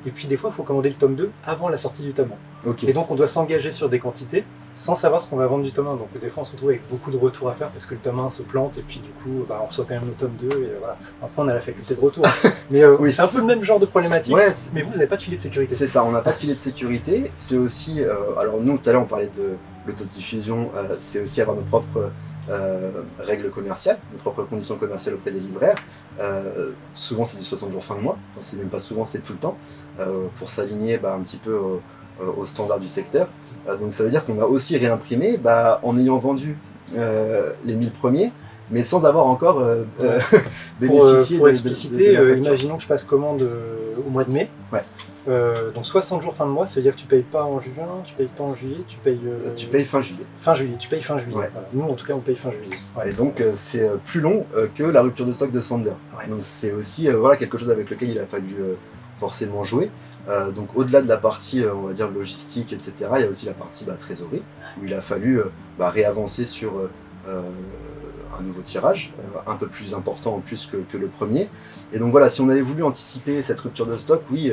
et puis des fois il faut commander le tome 2 avant la sortie du tome 1. Okay. Et donc on doit s'engager sur des quantités, sans savoir ce qu'on va vendre du tome 1. Donc des fois on se retrouve avec beaucoup de retours à faire parce que le tome 1 se plante et puis du coup on reçoit quand même le tome 2 et voilà. Après on a la faculté de retour. Mais Oui. c'est un peu le même genre de problématique, Ouais, mais vous n'avez pas de filet de sécurité. C'est ça, on n'a pas de filet de sécurité. C'est aussi, alors nous tout à l'heure on parlait de l'autodiffusion, c'est aussi avoir nos propres règles commerciales, nos propres conditions commerciales auprès des libraires. Souvent c'est du 60 jours fin de mois, enfin, c'est même pas souvent, c'est tout le temps, pour s'aligner un petit peu aux standards du secteur. Donc ça veut dire qu'on a aussi réimprimé en ayant vendu les 1000 premiers, mais sans avoir encore bénéficié pour de expliciter, la facture. imaginons que je passe commande au mois de mai. Ouais. Donc 60 jours fin de mois, ça veut dire que tu payes pas en juin, tu payes pas en juillet, tu payes Tu payes fin juillet. fin juillet, tu payes fin juillet. Ouais. Voilà. Nous en tout cas on paye fin juillet. Ouais. Et donc c'est plus long que la rupture de stock de Sander. Ouais. Donc c'est aussi voilà, quelque chose avec lequel il a fallu forcément jouer. Donc au-delà de la partie on va dire logistique, etc., il y a aussi la partie trésorerie, où il a fallu réavancer sur un nouveau tirage, un peu plus important en plus que le premier. Et donc voilà, si on avait voulu anticiper cette rupture de stock, oui,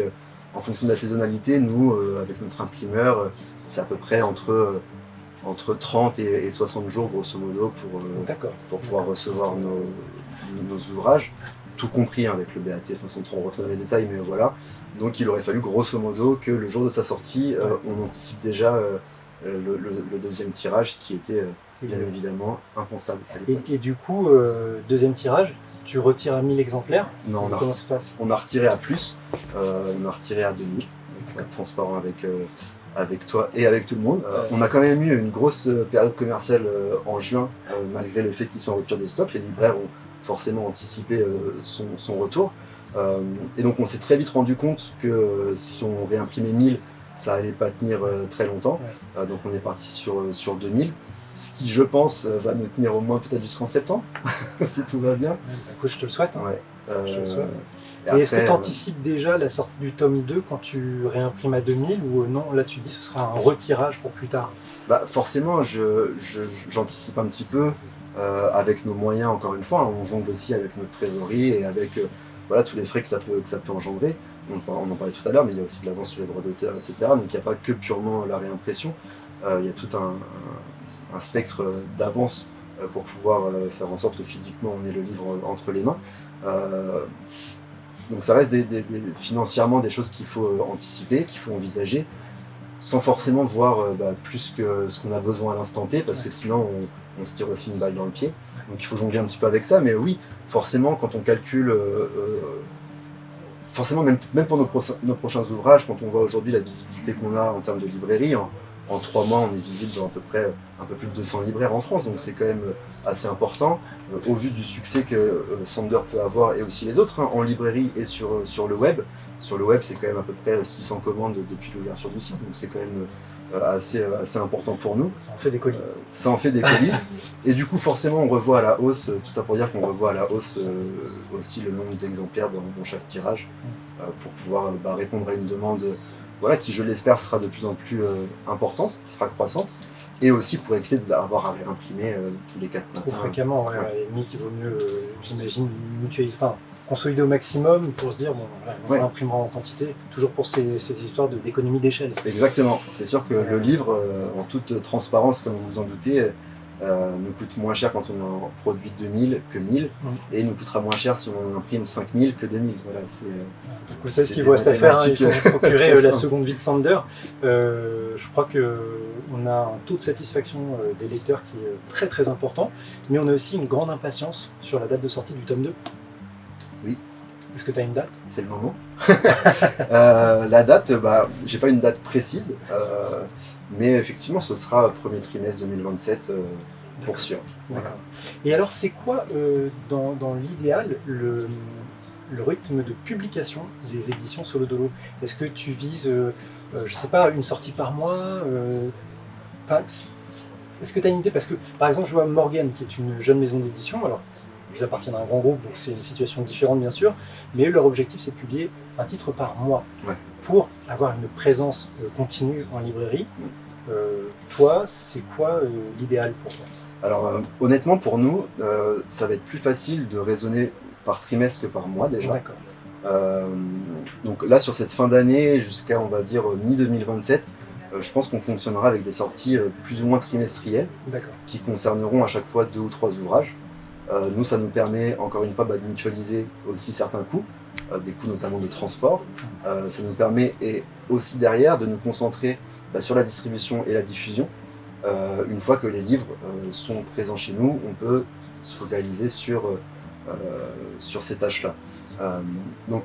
en fonction de la saisonnalité, nous, avec notre imprimeur, c'est à peu près entre 30 et 60 jours, grosso modo, pour pouvoir recevoir nos ouvrages, tout compris avec le BAT, sans trop rentrer dans les détails, mais voilà. Donc il aurait fallu, grosso modo, que le jour de sa sortie, on anticipe déjà le deuxième tirage, ce qui était bien évidemment impensable à l'époque. Et du coup, deuxième tirage, tu retires à 1000 exemplaires. Non, Comment ça se passe? on a retiré à plus, on a retiré à 2000, pour être transparent avec toi et avec tout le monde. On a quand même eu une grosse période commerciale en juin, malgré le fait qu'ils soient en rupture de stock. Les libraires ont forcément anticipé son retour. Et donc on s'est très vite rendu compte que si on réimprimait 1000, ça allait pas tenir très longtemps. Donc on est parti sur 2000. Ce qui, je pense, va nous tenir au moins peut-être jusqu'en septembre, si tout va bien. Écoute, je te le souhaite. Hein. Ouais. Je te le souhaite. Et est-ce que tu anticipes déjà la sortie du tome 2 quand tu réimprimes à 2000 ou non, là tu dis ce sera un retirage pour plus tard? Forcément, j'anticipe un petit peu avec nos moyens, encore une fois. On jongle aussi avec notre trésorerie et avec tous les frais que ça peut engendrer. On en parlait tout à l'heure, mais il y a aussi de l'avance sur les droits d'auteur, etc. Donc il n'y a pas que purement la réimpression. Il y a tout un spectre d'avance pour pouvoir faire en sorte que physiquement on ait le livre entre les mains. Donc ça reste financièrement des choses qu'il faut anticiper, qu'il faut envisager, sans forcément voir plus que ce qu'on a besoin à l'instant T, parce que sinon on se tire aussi une balle dans le pied. Donc il faut jongler un petit peu avec ça, mais oui, forcément quand on calcule, forcément même pour nos prochains ouvrages, quand on voit aujourd'hui la visibilité qu'on a en termes de librairie, en 3 mois, on est visible dans à peu près un peu plus de 200 libraires en France, donc c'est quand même assez important, au vu du succès que Sander peut avoir, et aussi les autres, en librairie et sur le web. Sur le web, c'est quand même à peu près 600 commandes depuis l'ouverture du site, donc c'est quand même assez important pour nous. Ça en fait des colis. Ça en fait des colis. Et du coup, forcément, on revoit à la hausse, tout ça pour dire qu'on revoit à la hausse aussi le nombre d'exemplaires dans chaque tirage, pour pouvoir répondre à une demande qui, je l'espère, sera de plus en plus importante, sera croissante, et aussi pour éviter d'avoir à réimprimer tous les 4 matins. Trop fréquemment, à la limite, il vaut mieux, j'imagine, mutualiser, consolider au maximum pour se dire, on réimprimera en quantité, toujours pour ces histoires d'économie d'échelle. Exactement, c'est sûr que le livre, en toute transparence, comme vous vous en doutez, nous coûte moins cher quand on en produit 2000 que 1000, et il nous coûtera moins cher si on en imprime 5000 que 2000. Voilà, vous savez ce qu'il vous reste à faire, il faut procurer la seconde vie de Sander. Je crois qu'on a un taux de satisfaction des lecteurs qui est très très important, mais on a aussi une grande impatience sur la date de sortie du tome 2. Oui. Est-ce que tu as une date? C'est le moment. La date, j'ai pas une date précise, mais effectivement ce sera premier trimestre 2027 pour sûr. D'accord. Et alors c'est quoi dans l'idéal le rythme de publication des éditions Solo Dolo? Est-ce que tu vises, je sais pas, une sortie par mois est-ce que tu as une idée? Parce que par exemple je vois Morgan qui est une jeune maison d'édition, alors ils appartiennent à un grand groupe, donc c'est une situation différente bien sûr, mais eux, leur objectif c'est de publier un titre par mois pour avoir une présence continue en librairie. Toi, c'est quoi l'idéal pour toi? Alors honnêtement pour nous, ça va être plus facile de raisonner par trimestre que par mois déjà. D'accord. Donc là sur cette fin d'année jusqu'à on va dire mi-2027, je pense qu'on fonctionnera avec des sorties plus ou moins trimestrielles D'accord. qui concerneront à chaque fois 2 ou 3 ouvrages. Nous, ça nous permet encore une fois de mutualiser aussi certains coûts, des coûts notamment de transport. Ça nous permet et aussi derrière de nous concentrer sur la distribution et la diffusion. Une fois que les livres sont présents chez nous, on peut se focaliser sur ces tâches-là. Donc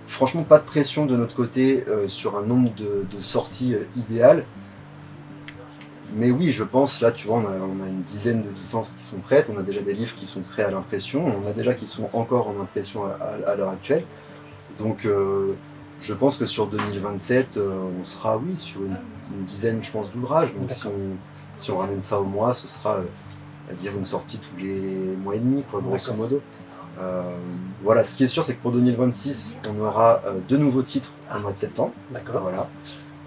franchement, pas de pression de notre côté sur un nombre de sorties idéal. Mais oui, je pense, là, tu vois, on a une dizaine de licences qui sont prêtes, on a déjà des livres qui sont prêts à l'impression, on a déjà qui sont encore en impression à l'heure actuelle. Donc, je pense que sur 2027, on sera, oui, sur une dizaine, je pense, d'ouvrages. Donc, si on ramène ça au mois, ce sera, à dire, une sortie tous les mois et demi, quoi, grosso modo. Voilà, ce qui est sûr, c'est que pour 2026, on aura 2 nouveaux titres au mois de septembre. D'accord. Voilà.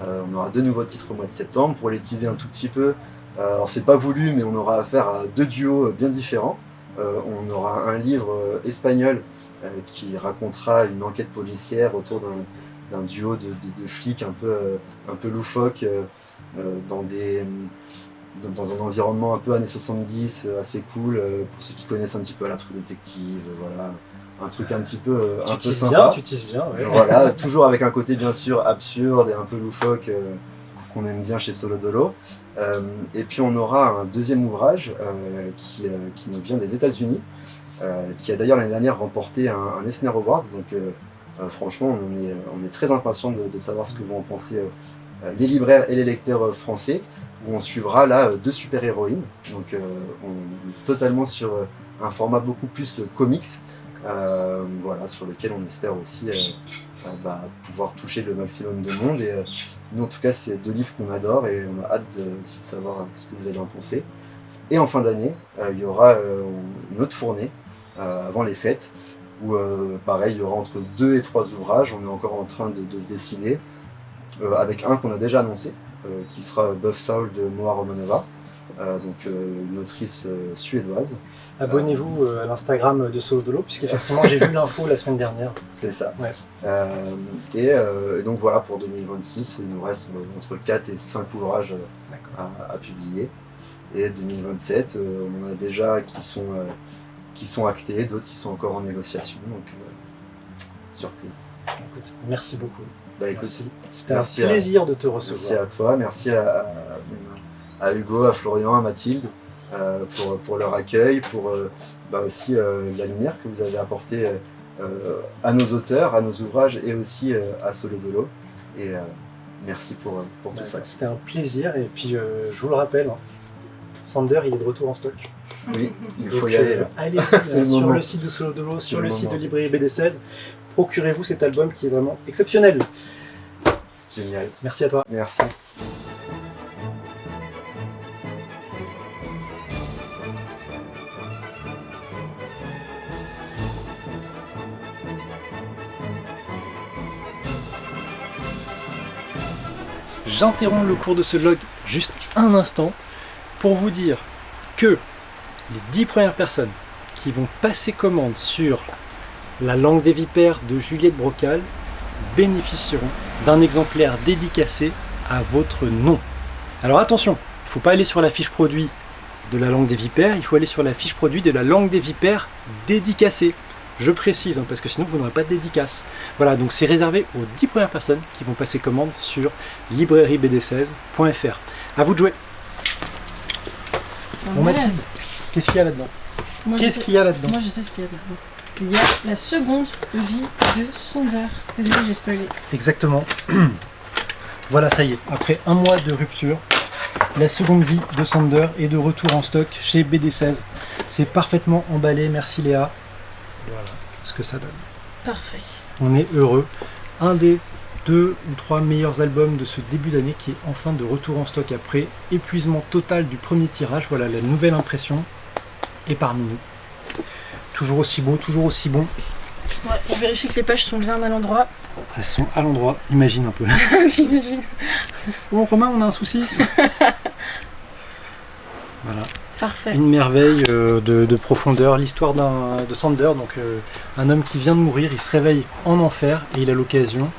On aura 2 nouveaux titres au mois de septembre. Pour les teaser un tout petit peu, alors c'est pas voulu, mais on aura affaire à 2 duos bien différents. On aura un livre espagnol qui racontera une enquête policière autour d'un duo de flics un peu loufoques dans un environnement un peu années 70, assez cool, pour ceux qui connaissent un petit peu la True Détective, voilà. Un truc un petit peu, sympa. Tu tises bien, ouais. Voilà, toujours avec un côté bien sûr absurde et un peu loufoque qu'on aime bien chez Solo Dolo. Et puis on aura un deuxième ouvrage qui nous vient des États-Unis, qui a d'ailleurs l'année dernière remporté un Eisner Awards. Donc franchement, on est très impatient de savoir ce que vont en penser les libraires et les lecteurs français, où on suivra là 2 super-héroïnes. Donc on est totalement sur un format beaucoup plus comics. Voilà, sur lequel on espère aussi pouvoir toucher le maximum de monde. Et nous, en tout cas, c'est 2 livres qu'on adore et on a hâte aussi de savoir ce que vous allez en penser. Et en fin d'année, il y aura une autre fournée avant les fêtes où, pareil, il y aura entre 2 et 3 ouvrages. On est encore en train de se décider, avec un qu'on a déjà annoncé, qui sera Buff Soul de Moa Romanova, donc une autrice suédoise. Abonnez-vous à l'Instagram de Solo Dolo, puisqu'effectivement j'ai vu l'info la semaine dernière. C'est ça. Ouais. Et donc voilà, pour 2026, il nous reste entre 4 et 5 ouvrages à publier. Et 2027, on en a déjà qui sont actés, d'autres qui sont encore en négociation. Donc surprise. Écoute, merci beaucoup. Écoute, c'était un plaisir de te recevoir. Merci à toi, merci à Hugo, à Florian, à Mathilde. Pour leur accueil, pour aussi la lumière que vous avez apportée à nos auteurs, à nos ouvrages et aussi à Solo Dolo. Et merci pour tout ça. C'était un plaisir et puis je vous le rappelle, Sander il est de retour en stock. Oui, il faut y aller. Allez-y sur le site de Solo Dolo, sur le site de Librairie BD16, procurez-vous cet album qui est vraiment exceptionnel. Génial. Merci à toi. Merci. J'interromps le cours de ce log juste un instant pour vous dire que les 10 premières personnes qui vont passer commande sur La langue des vipères de Juliette Brocal bénéficieront d'un exemplaire dédicacé à votre nom. Alors attention, il ne faut pas aller sur la fiche produit de La langue des vipères, il faut aller sur la fiche produit de La langue des vipères dédicacée. Je précise, parce que sinon vous n'aurez pas de dédicace. Voilà, donc c'est réservé aux 10 premières personnes qui vont passer commande sur librairiebd16.fr. À vous de jouer. Bon Mathilde, qu'est-ce qu'il y a là-dedans? Qu'est-ce qu'il y a là-dedans? Moi je sais ce qu'il y a là-dedans. Il y a la seconde vie de Sander. Désolé, j'ai spoilé. Exactement. Voilà, ça y est, après un mois de rupture, la seconde vie de Sander est de retour en stock chez BD16. C'est parfaitement emballé, merci Léa. Voilà ce que ça donne. Parfait. On est heureux. Un des 2 ou 3 meilleurs albums de ce début d'année qui est enfin de retour en stock après épuisement total du premier tirage. Voilà, la nouvelle impression est parmi nous. Toujours aussi beau, toujours aussi bon. Ouais, on vérifie que les pages sont bien à l'endroit. Elles sont à l'endroit, imagine un peu. J'imagine. Bon Romain, on a un souci. Voilà. Parfait. Une merveille de profondeur, l'histoire de Sander, donc un homme qui vient de mourir, il se réveille en enfer et il a l'occasion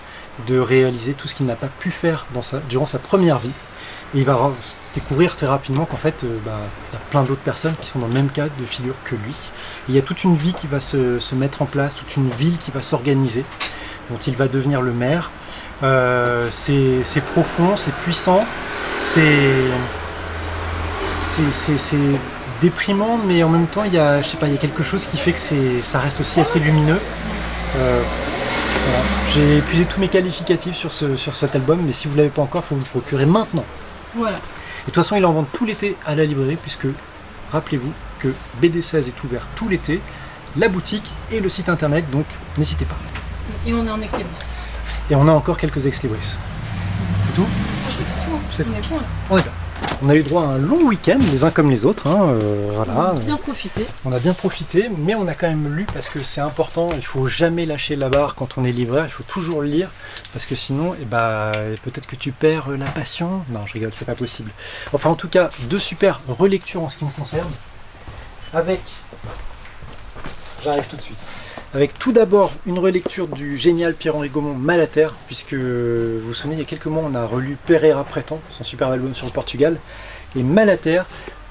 de réaliser tout ce qu'il n'a pas pu faire durant sa première vie. Et il va découvrir très rapidement qu'en fait, il y a plein d'autres personnes qui sont dans le même cas de figure que lui. Et il y a toute une vie qui va se mettre en place, toute une ville qui va s'organiser, dont il va devenir le maire. C'est profond, c'est puissant, c'est déprimant, mais en même temps, il y a quelque chose qui fait que ça reste aussi assez lumineux. Voilà. J'ai épuisé tous mes qualificatifs sur cet album, mais si vous ne l'avez pas encore, il faut vous le procurer maintenant. Voilà. Et de toute façon, il est en vente tout l'été à la librairie, puisque rappelez-vous que BD16 est ouvert tout l'été, la boutique et le site internet, donc n'hésitez pas. Et on est en extébris. Et on a encore quelques extébris. C'est tout ? Je crois que c'est tout. C'est on est bon, là. On est bien. On a eu droit à un long week-end, les uns comme les autres. Voilà. On a bien profité. On a bien profité, mais on a quand même lu parce que c'est important. Il faut jamais lâcher la barre quand on est libraire. Il faut toujours lire parce que sinon, peut-être que tu perds la passion. Non, je rigole, c'est pas possible. Enfin, en tout cas, 2 super relectures en ce qui me concerne. J'arrive tout de suite. Avec tout d'abord une relecture du génial Pierre-Henri Gaumont Malater, puisque vous vous souvenez, il y a quelques mois, on a relu Pereira Prétend, son super album sur le Portugal. Et Malater,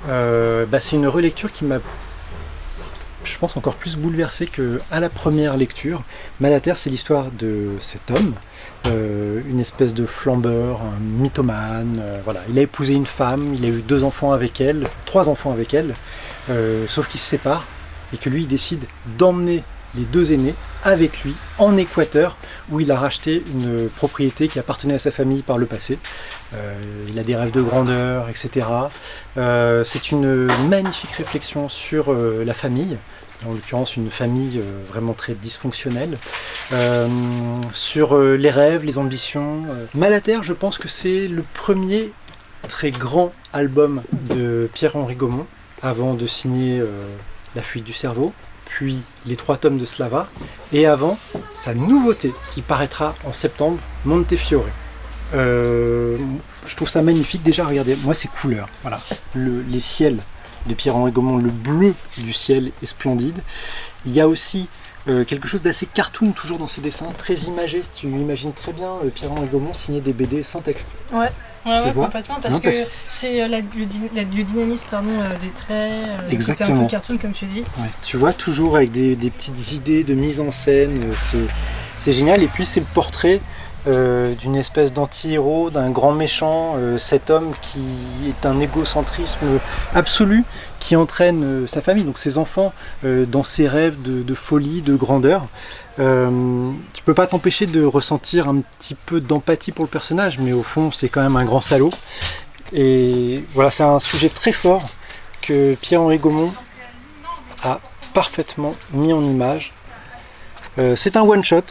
c'est une relecture qui m'a, je pense, encore plus bouleversé qu'à la première lecture. Malater, c'est l'histoire de cet homme, une espèce de flambeur, un mythomane. Voilà. Il a épousé une femme, il a eu 3 enfants avec elle, sauf qu'ils se séparent et que lui, il décide d'emmener les 2 aînés avec lui en Équateur, où il a racheté une propriété qui appartenait à sa famille par le passé. Il a des rêves de grandeur, etc. C'est une magnifique réflexion sur la famille, en l'occurrence une famille vraiment très dysfonctionnelle, sur les rêves, les ambitions. Malater, je pense que c'est le premier très grand album de Pierre-Henri Gaumont, avant de signer La fuite du cerveau, puis les 3 tomes de Slava, et avant sa nouveauté qui paraîtra en septembre, Montefiore. Je trouve ça magnifique. Déjà, regardez, moi ces couleurs, voilà, les ciels de Pierre-Henri Gaumont, le bleu du ciel est splendide. Il y a aussi quelque chose d'assez cartoon toujours dans ses dessins, très imagé. Tu imagines très bien Pierre-Henri Gaumont signer des BD sans texte. Ouais, complètement, parce que c'est le dynamisme des traits, c'était un peu cartoon comme tu dis. Ouais, tu vois, toujours avec des petites idées de mise en scène, c'est génial. Et puis c'est le portrait d'une espèce d'anti-héros, d'un grand méchant, cet homme qui est un égocentrisme absolu, qui entraîne sa famille, donc ses enfants, dans ses rêves de folie, de grandeur. Tu peux pas t'empêcher de ressentir un petit peu d'empathie pour le personnage, mais au fond c'est quand même un grand salaud. Et voilà, c'est un sujet très fort que Pierre-Henri Gaumont a parfaitement mis en image. C'est un one-shot.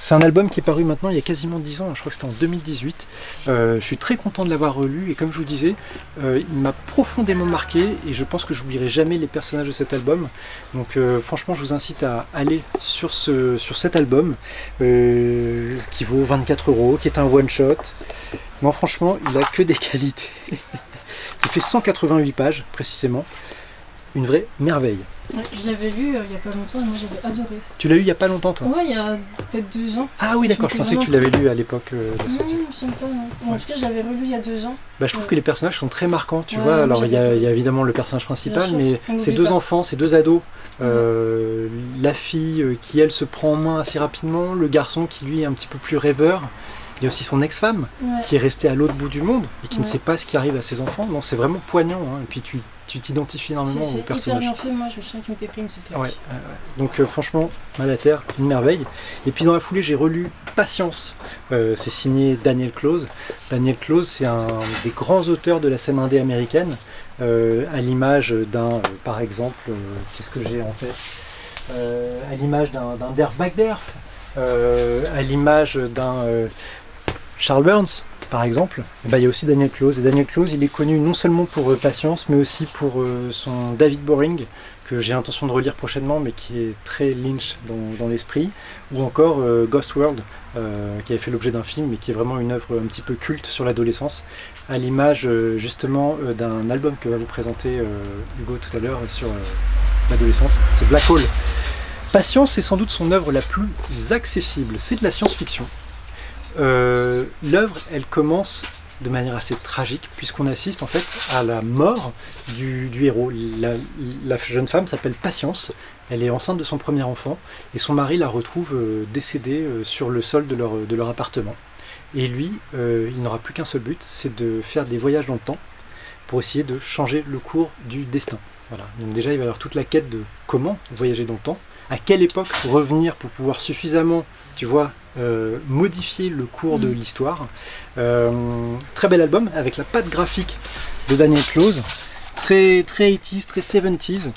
C'est un album qui est paru maintenant il y a quasiment 10 ans, je crois que c'était en 2018. Je suis très content de l'avoir relu et comme je vous disais, il m'a profondément marqué et je pense que j'oublierai jamais les personnages de cet album. Donc franchement, je vous incite à aller sur cet album qui vaut 24 €, qui est un one-shot. Non, franchement, il a que des qualités. Il fait 188 pages précisément. Une vraie merveille. Ouais, je l'avais lu il n'y a pas longtemps et moi j'avais adoré. Tu l'as lu il n'y a pas longtemps, toi? Ouais, il y a peut-être 2 ans. Ah oui, d'accord, je pensais que tu l'avais lu à l'époque de la sortie. Non, il me semble pas, non. En tout cas, je l'avais relu il y a 2 ans. Je trouve que les personnages sont très marquants, tu vois. Alors il y a évidemment le personnage principal, mais ces 2 enfants, ces 2 ados, la fille qui elle se prend en main assez rapidement, le garçon qui lui est un petit peu plus rêveur. Il y a aussi son ex-femme qui est restée à l'autre bout du monde et qui ne sait pas ce qui arrive à ses enfants. Non, c'est vraiment poignant, hein. Et puis tu t'identifies énormément au personnage. C'est hyper bien fait, moi je me souviens qu'il m'était pris une petite claque. Ouais. Donc franchement, Malater, une merveille. Et puis dans la foulée, j'ai relu Patience. C'est signé Daniel Close. Daniel Close, c'est un des grands auteurs de la scène indé américaine, à l'image d'un, par exemple, qu'est-ce que j'ai en tête, à l'image d'un Derf Bagderf, à l'image d'un Charles Burns, par exemple. Il y a aussi Daniel Close. Et Daniel Close, il est connu non seulement pour Patience, mais aussi pour son David Boring, que j'ai l'intention de relire prochainement, mais qui est très Lynch dans l'esprit, ou encore Ghost World, qui avait fait l'objet d'un film, mais qui est vraiment une œuvre un petit peu culte sur l'adolescence, à l'image justement d'un album que va vous présenter Hugo tout à l'heure sur l'adolescence. C'est Black Hole. Patience, c'est sans doute son œuvre la plus accessible. C'est de la science-fiction. l'œuvre, elle commence de manière assez tragique, puisqu'on assiste en fait à la mort du héros. La jeune femme s'appelle Patience, elle est enceinte de son premier enfant, et son mari la retrouve décédée sur le sol de leur appartement. Et lui, il n'aura plus qu'un seul but, c'est de faire des voyages dans le temps, pour essayer de changer le cours du destin. Voilà. Donc déjà, il va y avoir toute la quête de comment voyager dans le temps, à quelle époque revenir pour pouvoir suffisamment, tu vois, modifier le cours de l'histoire. Très bel album avec la patte graphique de Daniel Clowes, très 80s, très 70s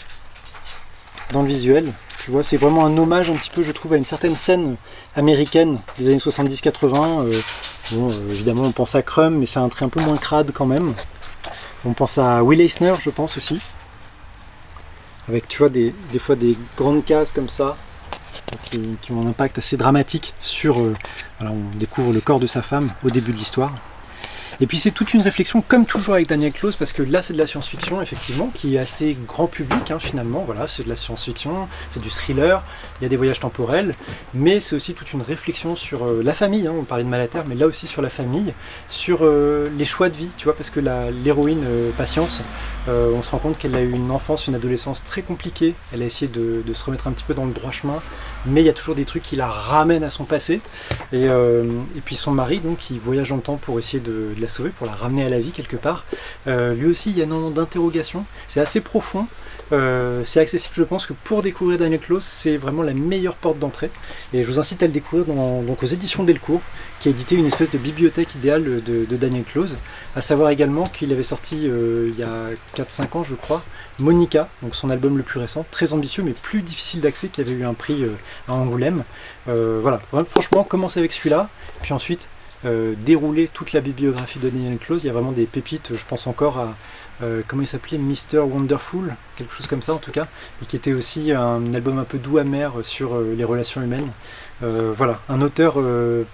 dans le visuel. Tu vois, c'est vraiment un hommage un petit peu, je trouve, à une certaine scène américaine des années 70-80. Évidemment, on pense à Crumb, mais c'est un trait un peu moins crade quand même. On pense à Will Eisner, je pense aussi. Avec, tu vois, des fois des grandes cases comme ça, qui ont un impact assez dramatique sur... voilà, on découvre le corps de sa femme au début de l'histoire. Et puis c'est toute une réflexion, comme toujours avec Daniel Clowes, parce que là c'est de la science-fiction, effectivement, qui est assez grand public, finalement. Voilà, c'est de la science-fiction, c'est du thriller, il y a des voyages temporels, mais c'est aussi toute une réflexion sur la famille, on parlait de Malater, mais là aussi sur la famille, sur les choix de vie, tu vois, parce que l'héroïne Patience, on se rend compte qu'elle a eu une enfance, une adolescence très compliquée, elle a essayé de se remettre un petit peu dans le droit chemin, mais il y a toujours des trucs qui la ramènent à son passé, et puis son mari, donc, qui voyage dans le temps pour essayer de la sauver, pour la ramener à la vie quelque part. Lui aussi, il y a un nom d'interrogation, c'est assez profond, c'est accessible, je pense que pour découvrir Daniel Clowes, c'est vraiment la meilleure porte d'entrée, et je vous incite à le découvrir donc aux éditions Delcourt, qui a édité une espèce de bibliothèque idéale de Daniel Clowes, à savoir également qu'il avait sorti il y a 4-5 ans je crois, Monica, donc son album le plus récent, très ambitieux mais plus difficile d'accès, qui avait eu un prix à Angoulême. Voilà, franchement, commencez avec celui-là, puis ensuite dérouler toute la bibliographie de Daniel Clowes. Il y a vraiment des pépites, je pense encore à comment il s'appelait, Mr. Wonderful, quelque chose comme ça en tout cas, et qui était aussi un album un peu doux amer sur les relations humaines. Voilà, un auteur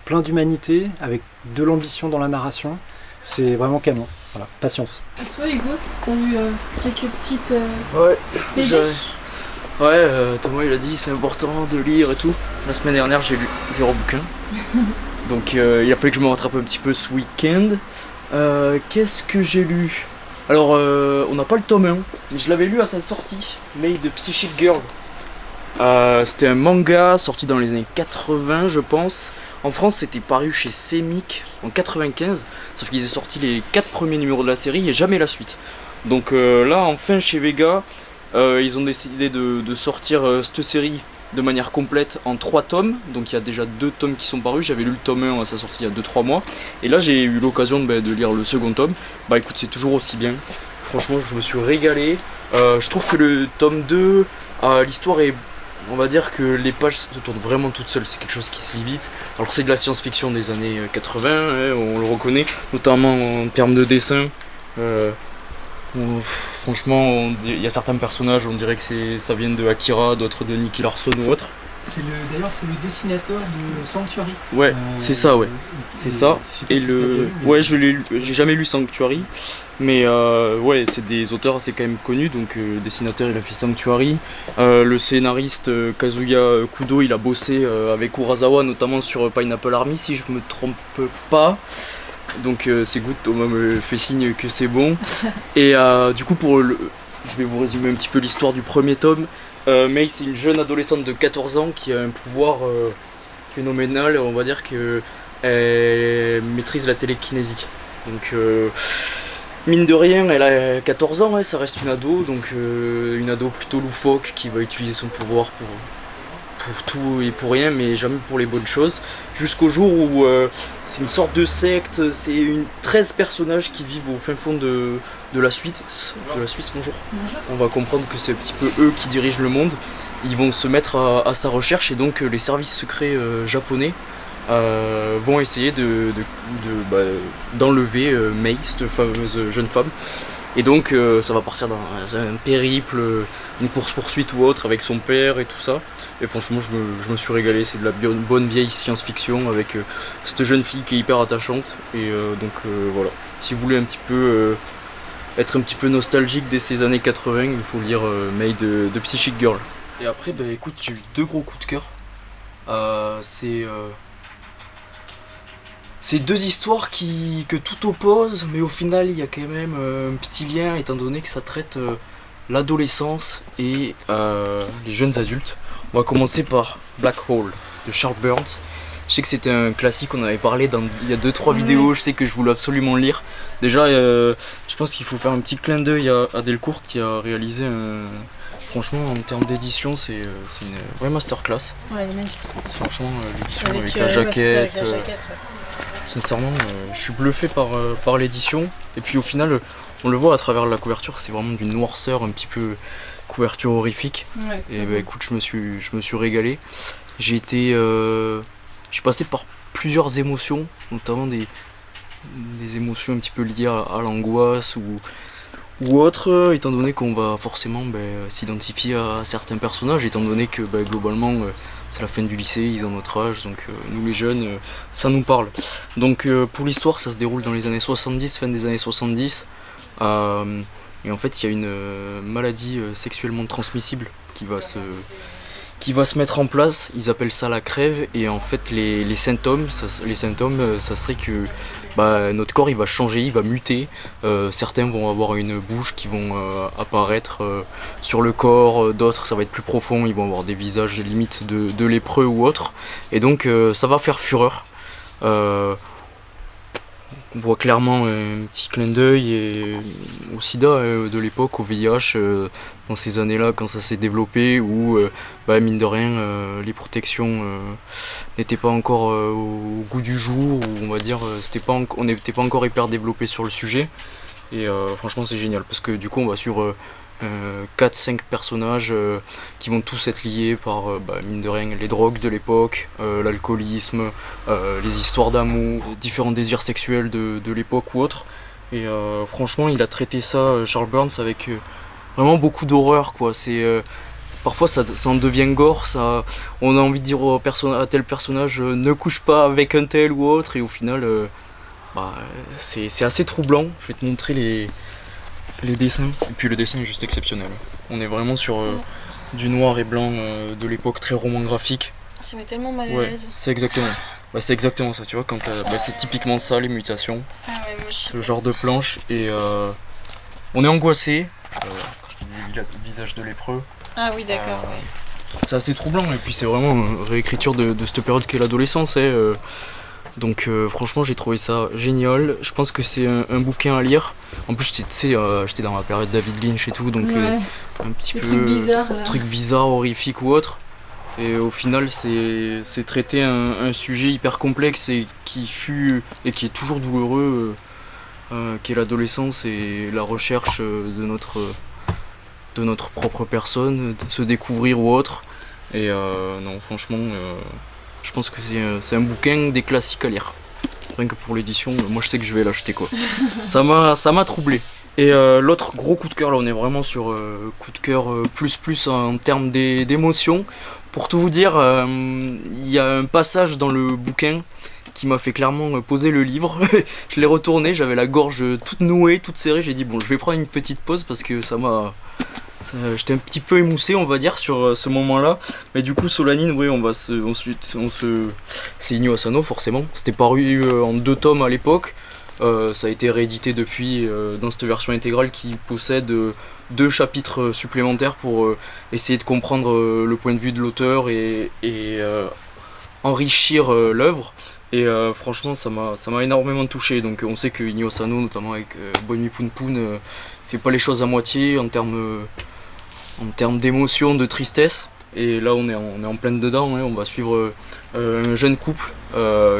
plein d'humanité, avec de l'ambition dans la narration, c'est vraiment canon. Voilà, patience. Et toi Hugo, t'as eu quelques petites BD? Thomas il a dit c'est important de lire et tout. La semaine dernière j'ai lu 0 bouquin. Donc il a fallu que je me rattrape un petit peu ce week-end. Qu'est-ce que j'ai lu? Alors on n'a pas le tome 1, mais je l'avais lu à sa sortie, Made de Psychic Girl. C'était un manga sorti dans les années 80 je pense. En France c'était paru chez Semic en 95, sauf qu'ils ont sorti les 4 premiers numéros de la série et jamais la suite. Donc là enfin chez Vega, ils ont décidé de sortir cette série de manière complète en 3 tomes. Donc il y a déjà 2 tomes qui sont parus, j'avais lu le tome 1 à sa sortie il y a 2-3 mois. Et là j'ai eu l'occasion de lire le second tome. Bah écoute, c'est toujours aussi bien. Franchement je me suis régalé. Je trouve que le tome 2, l'histoire est... On va dire que les pages se tournent vraiment toutes seules, c'est quelque chose qui se lit vite. Alors c'est de la science-fiction des années 80, on le reconnaît, notamment en termes de dessin. Franchement, il y a certains personnages, on dirait que ça vient de Akira, d'autres de Nicky Larson ou autre. D'ailleurs c'est le dessinateur de Sanctuary. Ouais, c'est ça, ouais. C'est ça. Et j'ai jamais lu Sanctuary, mais ouais, c'est des auteurs assez quand même connus, donc le dessinateur il a fait Sanctuary. Le scénariste Kazuya Kudo, il a bossé avec Urasawa, notamment sur Pineapple Army, si je me trompe pas. Donc c'est good, Thomas me fait signe que c'est bon. Et du coup, je vais vous résumer un petit peu l'histoire du premier tome. Mei, c'est une jeune adolescente de 14 ans qui a un pouvoir phénoménal, on va dire qu'elle maîtrise la télékinésie. Donc mine de rien, elle a 14 ans, ça reste une ado, donc une ado plutôt loufoque qui va utiliser son pouvoir pour tout et pour rien, mais jamais pour les bonnes choses. Jusqu'au jour où c'est une sorte de secte, c'est 13 personnages qui vivent au fin fond de la Suisse. Bonjour. On va comprendre que c'est un petit peu eux qui dirigent le monde. Ils vont se mettre à sa recherche, et donc les services secrets japonais vont essayer d'enlever Mei, cette fameuse jeune femme. Et donc ça va partir dans un périple, une course-poursuite ou autre avec son père et tout ça. Et franchement je me suis régalé, c'est de la bonne vieille science-fiction avec cette jeune fille qui est hyper attachante. Et donc voilà, si vous voulez être un petit peu nostalgique de ces années 80, il faut lire Made de Psychic Girl. Et après écoute, j'ai eu 2 gros coups de cœur. C'est c'est deux histoires que tout oppose, mais au final il y a quand même un petit lien étant donné que ça traite l'adolescence et les jeunes adultes. On va commencer par Black Hole de Charles Burns. Je sais que c'était un classique, on avait parlé il y a 2-3 vidéos, je sais que je voulais absolument le lire. Déjà, je pense qu'il faut faire un petit clin d'œil à Delcourt qui a réalisé franchement, en termes d'édition, c'est une vraie masterclass. Ouais, elle est magnifique cette édition. Franchement, l'édition avec la jaquette. Sincèrement, je suis bluffé par l'édition. Et puis au final, on le voit à travers la couverture, c'est vraiment d'une noirceur, un petit peu couverture horrifique. Ouais, et bah, écoute, je me suis régalé. Je suis passé par plusieurs émotions, notamment des émotions un petit peu liées à l'angoisse ou autre, étant donné qu'on va forcément s'identifier à certains personnages, étant donné que globalement c'est la fin du lycée, ils ont notre âge, donc nous les jeunes, ça nous parle. Donc pour l'histoire, ça se déroule dans les années 70, fin des années 70, et en fait il y a une maladie sexuellement transmissible qui va se mettre en place. Ils appellent ça la crève, et en fait les symptômes, ça serait que notre corps il va changer, il va muter. Certains vont avoir une bouche qui vont apparaître sur le corps, d'autres ça va être plus profond, ils vont avoir des visages limite de lépreux ou autres, et donc ça va faire fureur. On voit clairement un petit clin d'œil au sida de l'époque, au VIH, dans ces années-là quand ça s'est développé, où mine de rien les protections n'étaient pas encore au goût du jour, ou on va dire on n'était pas encore hyper développé sur le sujet. Et franchement c'est génial parce que du coup on va sur 4-5 personnages qui vont tous être liés par mine de rien les drogues de l'époque, l'alcoolisme, les histoires d'amour, différents désirs sexuels de l'époque ou autre. Et franchement il a traité ça, Charles Burns, avec vraiment beaucoup d'horreur quoi. Parfois ça en devient gore, on a envie de dire à tel personnage ne couche pas avec un tel ou autre, et au final c'est assez troublant. Je vais te montrer les dessins, et puis le dessin est juste exceptionnel. On est vraiment sur du noir et blanc de l'époque, très roman graphique. Ça met tellement mal à l'aise. C'est exactement ça, tu vois, quand c'est typiquement ça, les mutations. Ah ouais, moi ce genre de planche, et on est angoissé. Je te disais visage de lépreux. Ah oui, d'accord, ouais. C'est assez troublant, et puis c'est vraiment une réécriture de cette période qu'est l'adolescence. Donc franchement j'ai trouvé ça génial. Je pense que c'est un bouquin à lire. En plus j'étais dans la période David Lynch et tout, donc un petit peu truc bizarre, horrifique ou autre. Et au final c'est traiter un sujet hyper complexe et qui est toujours douloureux, qui est l'adolescence et la recherche de notre propre personne, de se découvrir ou autre. Et non franchement je pense que c'est un bouquin des classiques à lire. Rien que pour l'édition, moi je sais que je vais l'acheter quoi. Ça m'a troublé. Et l'autre gros coup de cœur, là on est vraiment sur coup de cœur plus en termes d'émotion. Pour tout vous dire, il y a un passage dans le bouquin qui m'a fait clairement poser le livre. Je l'ai retourné, j'avais la gorge toute nouée, toute serrée. J'ai dit bon, je vais prendre une petite pause parce que j'étais un petit peu émoussé, on va dire, sur ce moment-là. Mais du coup, Solanine, oui, c'est Inyo Asano, forcément. C'était paru en 2 tomes à l'époque. Ça a été réédité depuis dans cette version intégrale qui possède 2 chapitres supplémentaires pour essayer de comprendre le point de vue de l'auteur et enrichir l'œuvre. Et franchement, ça m'a énormément touché. Donc on sait que Inyo Asano, notamment avec Bonmi Poon Poon, fait pas les choses à moitié en termes d'émotion, de tristesse. Et là on est en pleine dedans, hein. On va suivre un jeune couple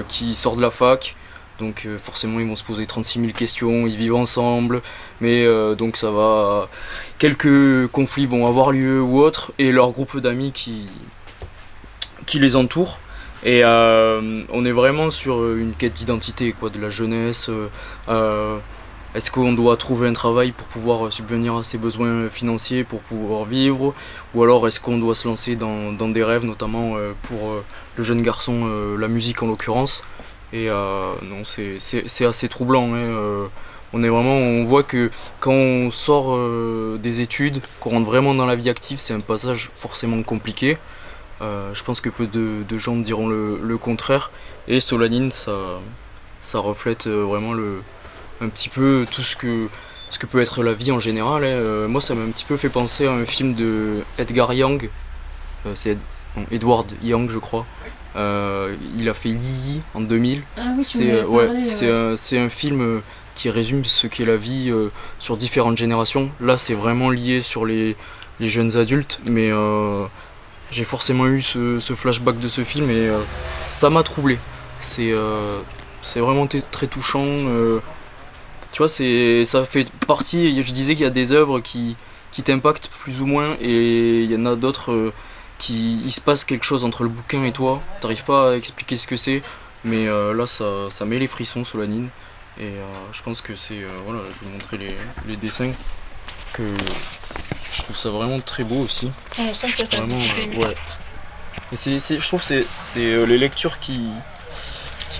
qui sort de la fac. Donc forcément ils vont se poser 36 000 questions, ils vivent ensemble, mais donc quelques conflits vont avoir lieu ou autre, et leur groupe d'amis qui les entoure. Et on est vraiment sur une quête d'identité, quoi, de la jeunesse. Est-ce qu'on doit trouver un travail pour pouvoir subvenir à ses besoins financiers, pour pouvoir vivre, ou alors est-ce qu'on doit se lancer dans des rêves, notamment pour le jeune garçon, la musique en l'occurrence. Et non, c'est assez troublant, hein. On voit que quand on sort des études, qu'on rentre vraiment dans la vie active, c'est un passage forcément compliqué. Je pense que peu de gens diront le contraire. Et Solanine, ça reflète vraiment un petit peu tout ce que peut être la vie en général. Moi, ça m'a un petit peu fait penser à un film de Edgar Young, c'est Edward Young, je crois. Il a fait Yi en 2000. Ah oui, c'est un film qui résume ce qu'est la vie sur différentes générations. Là, c'est vraiment lié sur les jeunes adultes, mais j'ai forcément eu ce flashback de ce film et ça m'a troublé. C'est vraiment très touchant. Tu vois, ça fait partie. Je disais qu'il y a des œuvres qui t'impactent plus ou moins, et il y en a d'autres il se passe quelque chose entre le bouquin et toi. T'arrives pas à expliquer ce que c'est, mais là ça met les frissons, Solanine. Et je pense que c'est. Voilà, je vais vous montrer les dessins. Que je trouve ça vraiment très beau aussi. On sent que ça vraiment, ouais. Et je trouve que c'est les lectures qui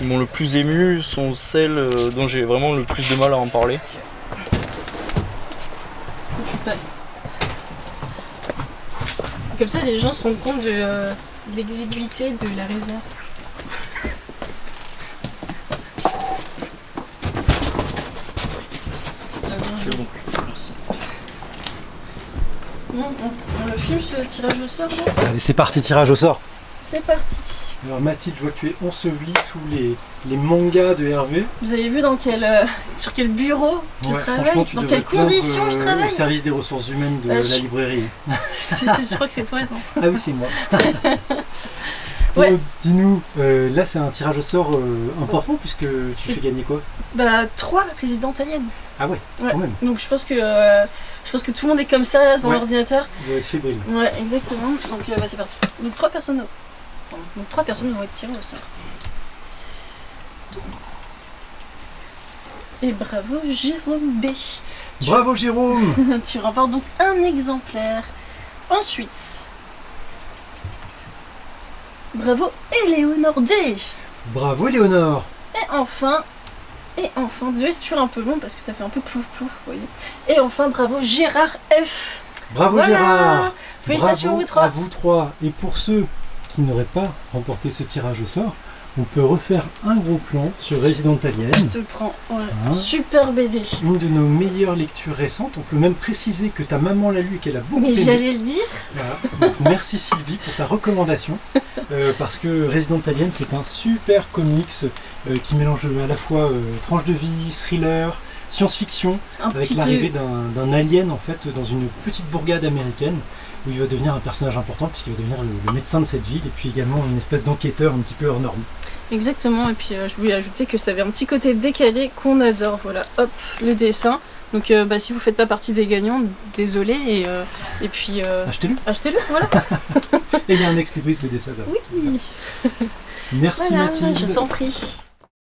m'ont le plus ému sont celles dont j'ai vraiment le plus de mal à en parler. Est-ce que tu passes? Comme ça, les gens se rendent compte de l'exiguïté de la réserve. C'est bon, merci. On le filme ce tirage au sort là? Allez, c'est parti, tirage au sort. C'est parti. Alors Mathilde, je vois que tu es ensevelie sous les mangas de Hervé. Vous avez vu sur quel bureau je travaille? Dans quelles conditions je travaille? Au service des ressources humaines de la librairie. Je crois que c'est toi, non? Ah oui, c'est moi. Ouais. Dis-nous, là c'est un tirage au sort important puisque tu fais gagner quoi? 3 Resident Alien. Ah ouais, quand même. Donc je pense que tout le monde est comme ça devant l'ordinateur. Il doit être fébrile. Ouais, exactement. Donc c'est parti. Donc 3 personnes vont être tirées au sort. Et bravo Jérôme B. Bravo Jérôme. Tu remportes donc un exemplaire. Ensuite, bravo Éléonore D. Bravo Éléonore. Et enfin, désolé c'est toujours un peu long parce que ça fait un peu plouf plouf, vous voyez. Et enfin, bravo Gérard F. Bravo voilà. Gérard. Félicitations bravo à vous trois. Et pour ceux qui n'auraient pas remporté ce tirage au sort, on peut refaire un gros plan sur Resident Alien. Je te le prends, ouais. Super BD. Une de nos meilleures lectures récentes. On peut même préciser que ta maman l'a lu et qu'elle a beaucoup aimé. Mais j'allais le dire. Voilà. Donc, merci Sylvie pour ta recommandation. Parce que Resident Alien, c'est un super comics qui mélange à la fois tranche de vie, thriller, science-fiction, avec l'arrivée d'un alien en fait dans une petite bourgade américaine, où il va devenir un personnage important puisqu'il va devenir le médecin de cette ville et puis également une espèce d'enquêteur un petit peu hors norme. Exactement, et puis je voulais ajouter que ça avait un petit côté décalé qu'on adore. Voilà, hop, le dessin. Donc si vous faites pas partie des gagnants, désolé, et puis... Achetez-le, voilà. Et il y a un ex-libris de dessin. Oui. Merci voilà, Mathilde. Je t'en prie.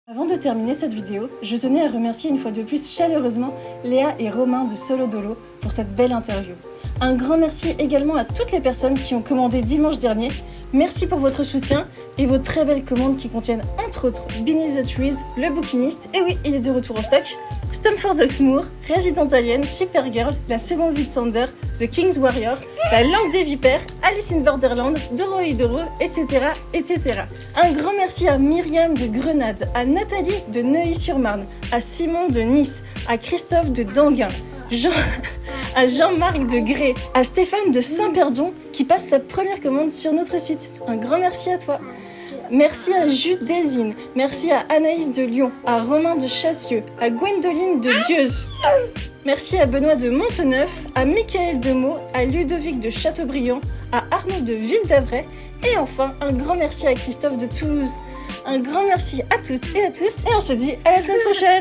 Avant de terminer cette vidéo, je tenais à remercier une fois de plus chaleureusement Léa et Romain de Solo Dolo pour cette belle interview. Un grand merci également à toutes les personnes qui ont commandé dimanche dernier. Merci pour votre soutien et vos très belles commandes qui contiennent entre autres Beneath the Trees, Le Bouquiniste, et oui, il est de retour au stock, Stamford Oxmoor, Resident Alien, Supergirl, La Seconde Vie de Sander, The King's Warrior, La Langue des Vipères, Alice in Borderland, Doro et Doro, etc., etc. Un grand merci à Myriam de Grenade, à Nathalie de Neuilly-sur-Marne, à Simon de Nice, à Christophe de Danguin, à Jean-Marc de Gré, à Stéphane de Saint-Perdon qui passe sa première commande sur notre site. Un grand merci à toi. Merci à Jude Desine, merci à Anaïs de Lyon, à Romain de Chassieux, à Gwendoline de Dieuze. Merci à Benoît de Monteneuf, à Michael de Meaux, à Ludovic de Châteaubriand, à Arnaud de Ville-d'Avray et enfin un grand merci à Christophe de Toulouse. Un grand merci à toutes et à tous et on se dit à la semaine prochaine.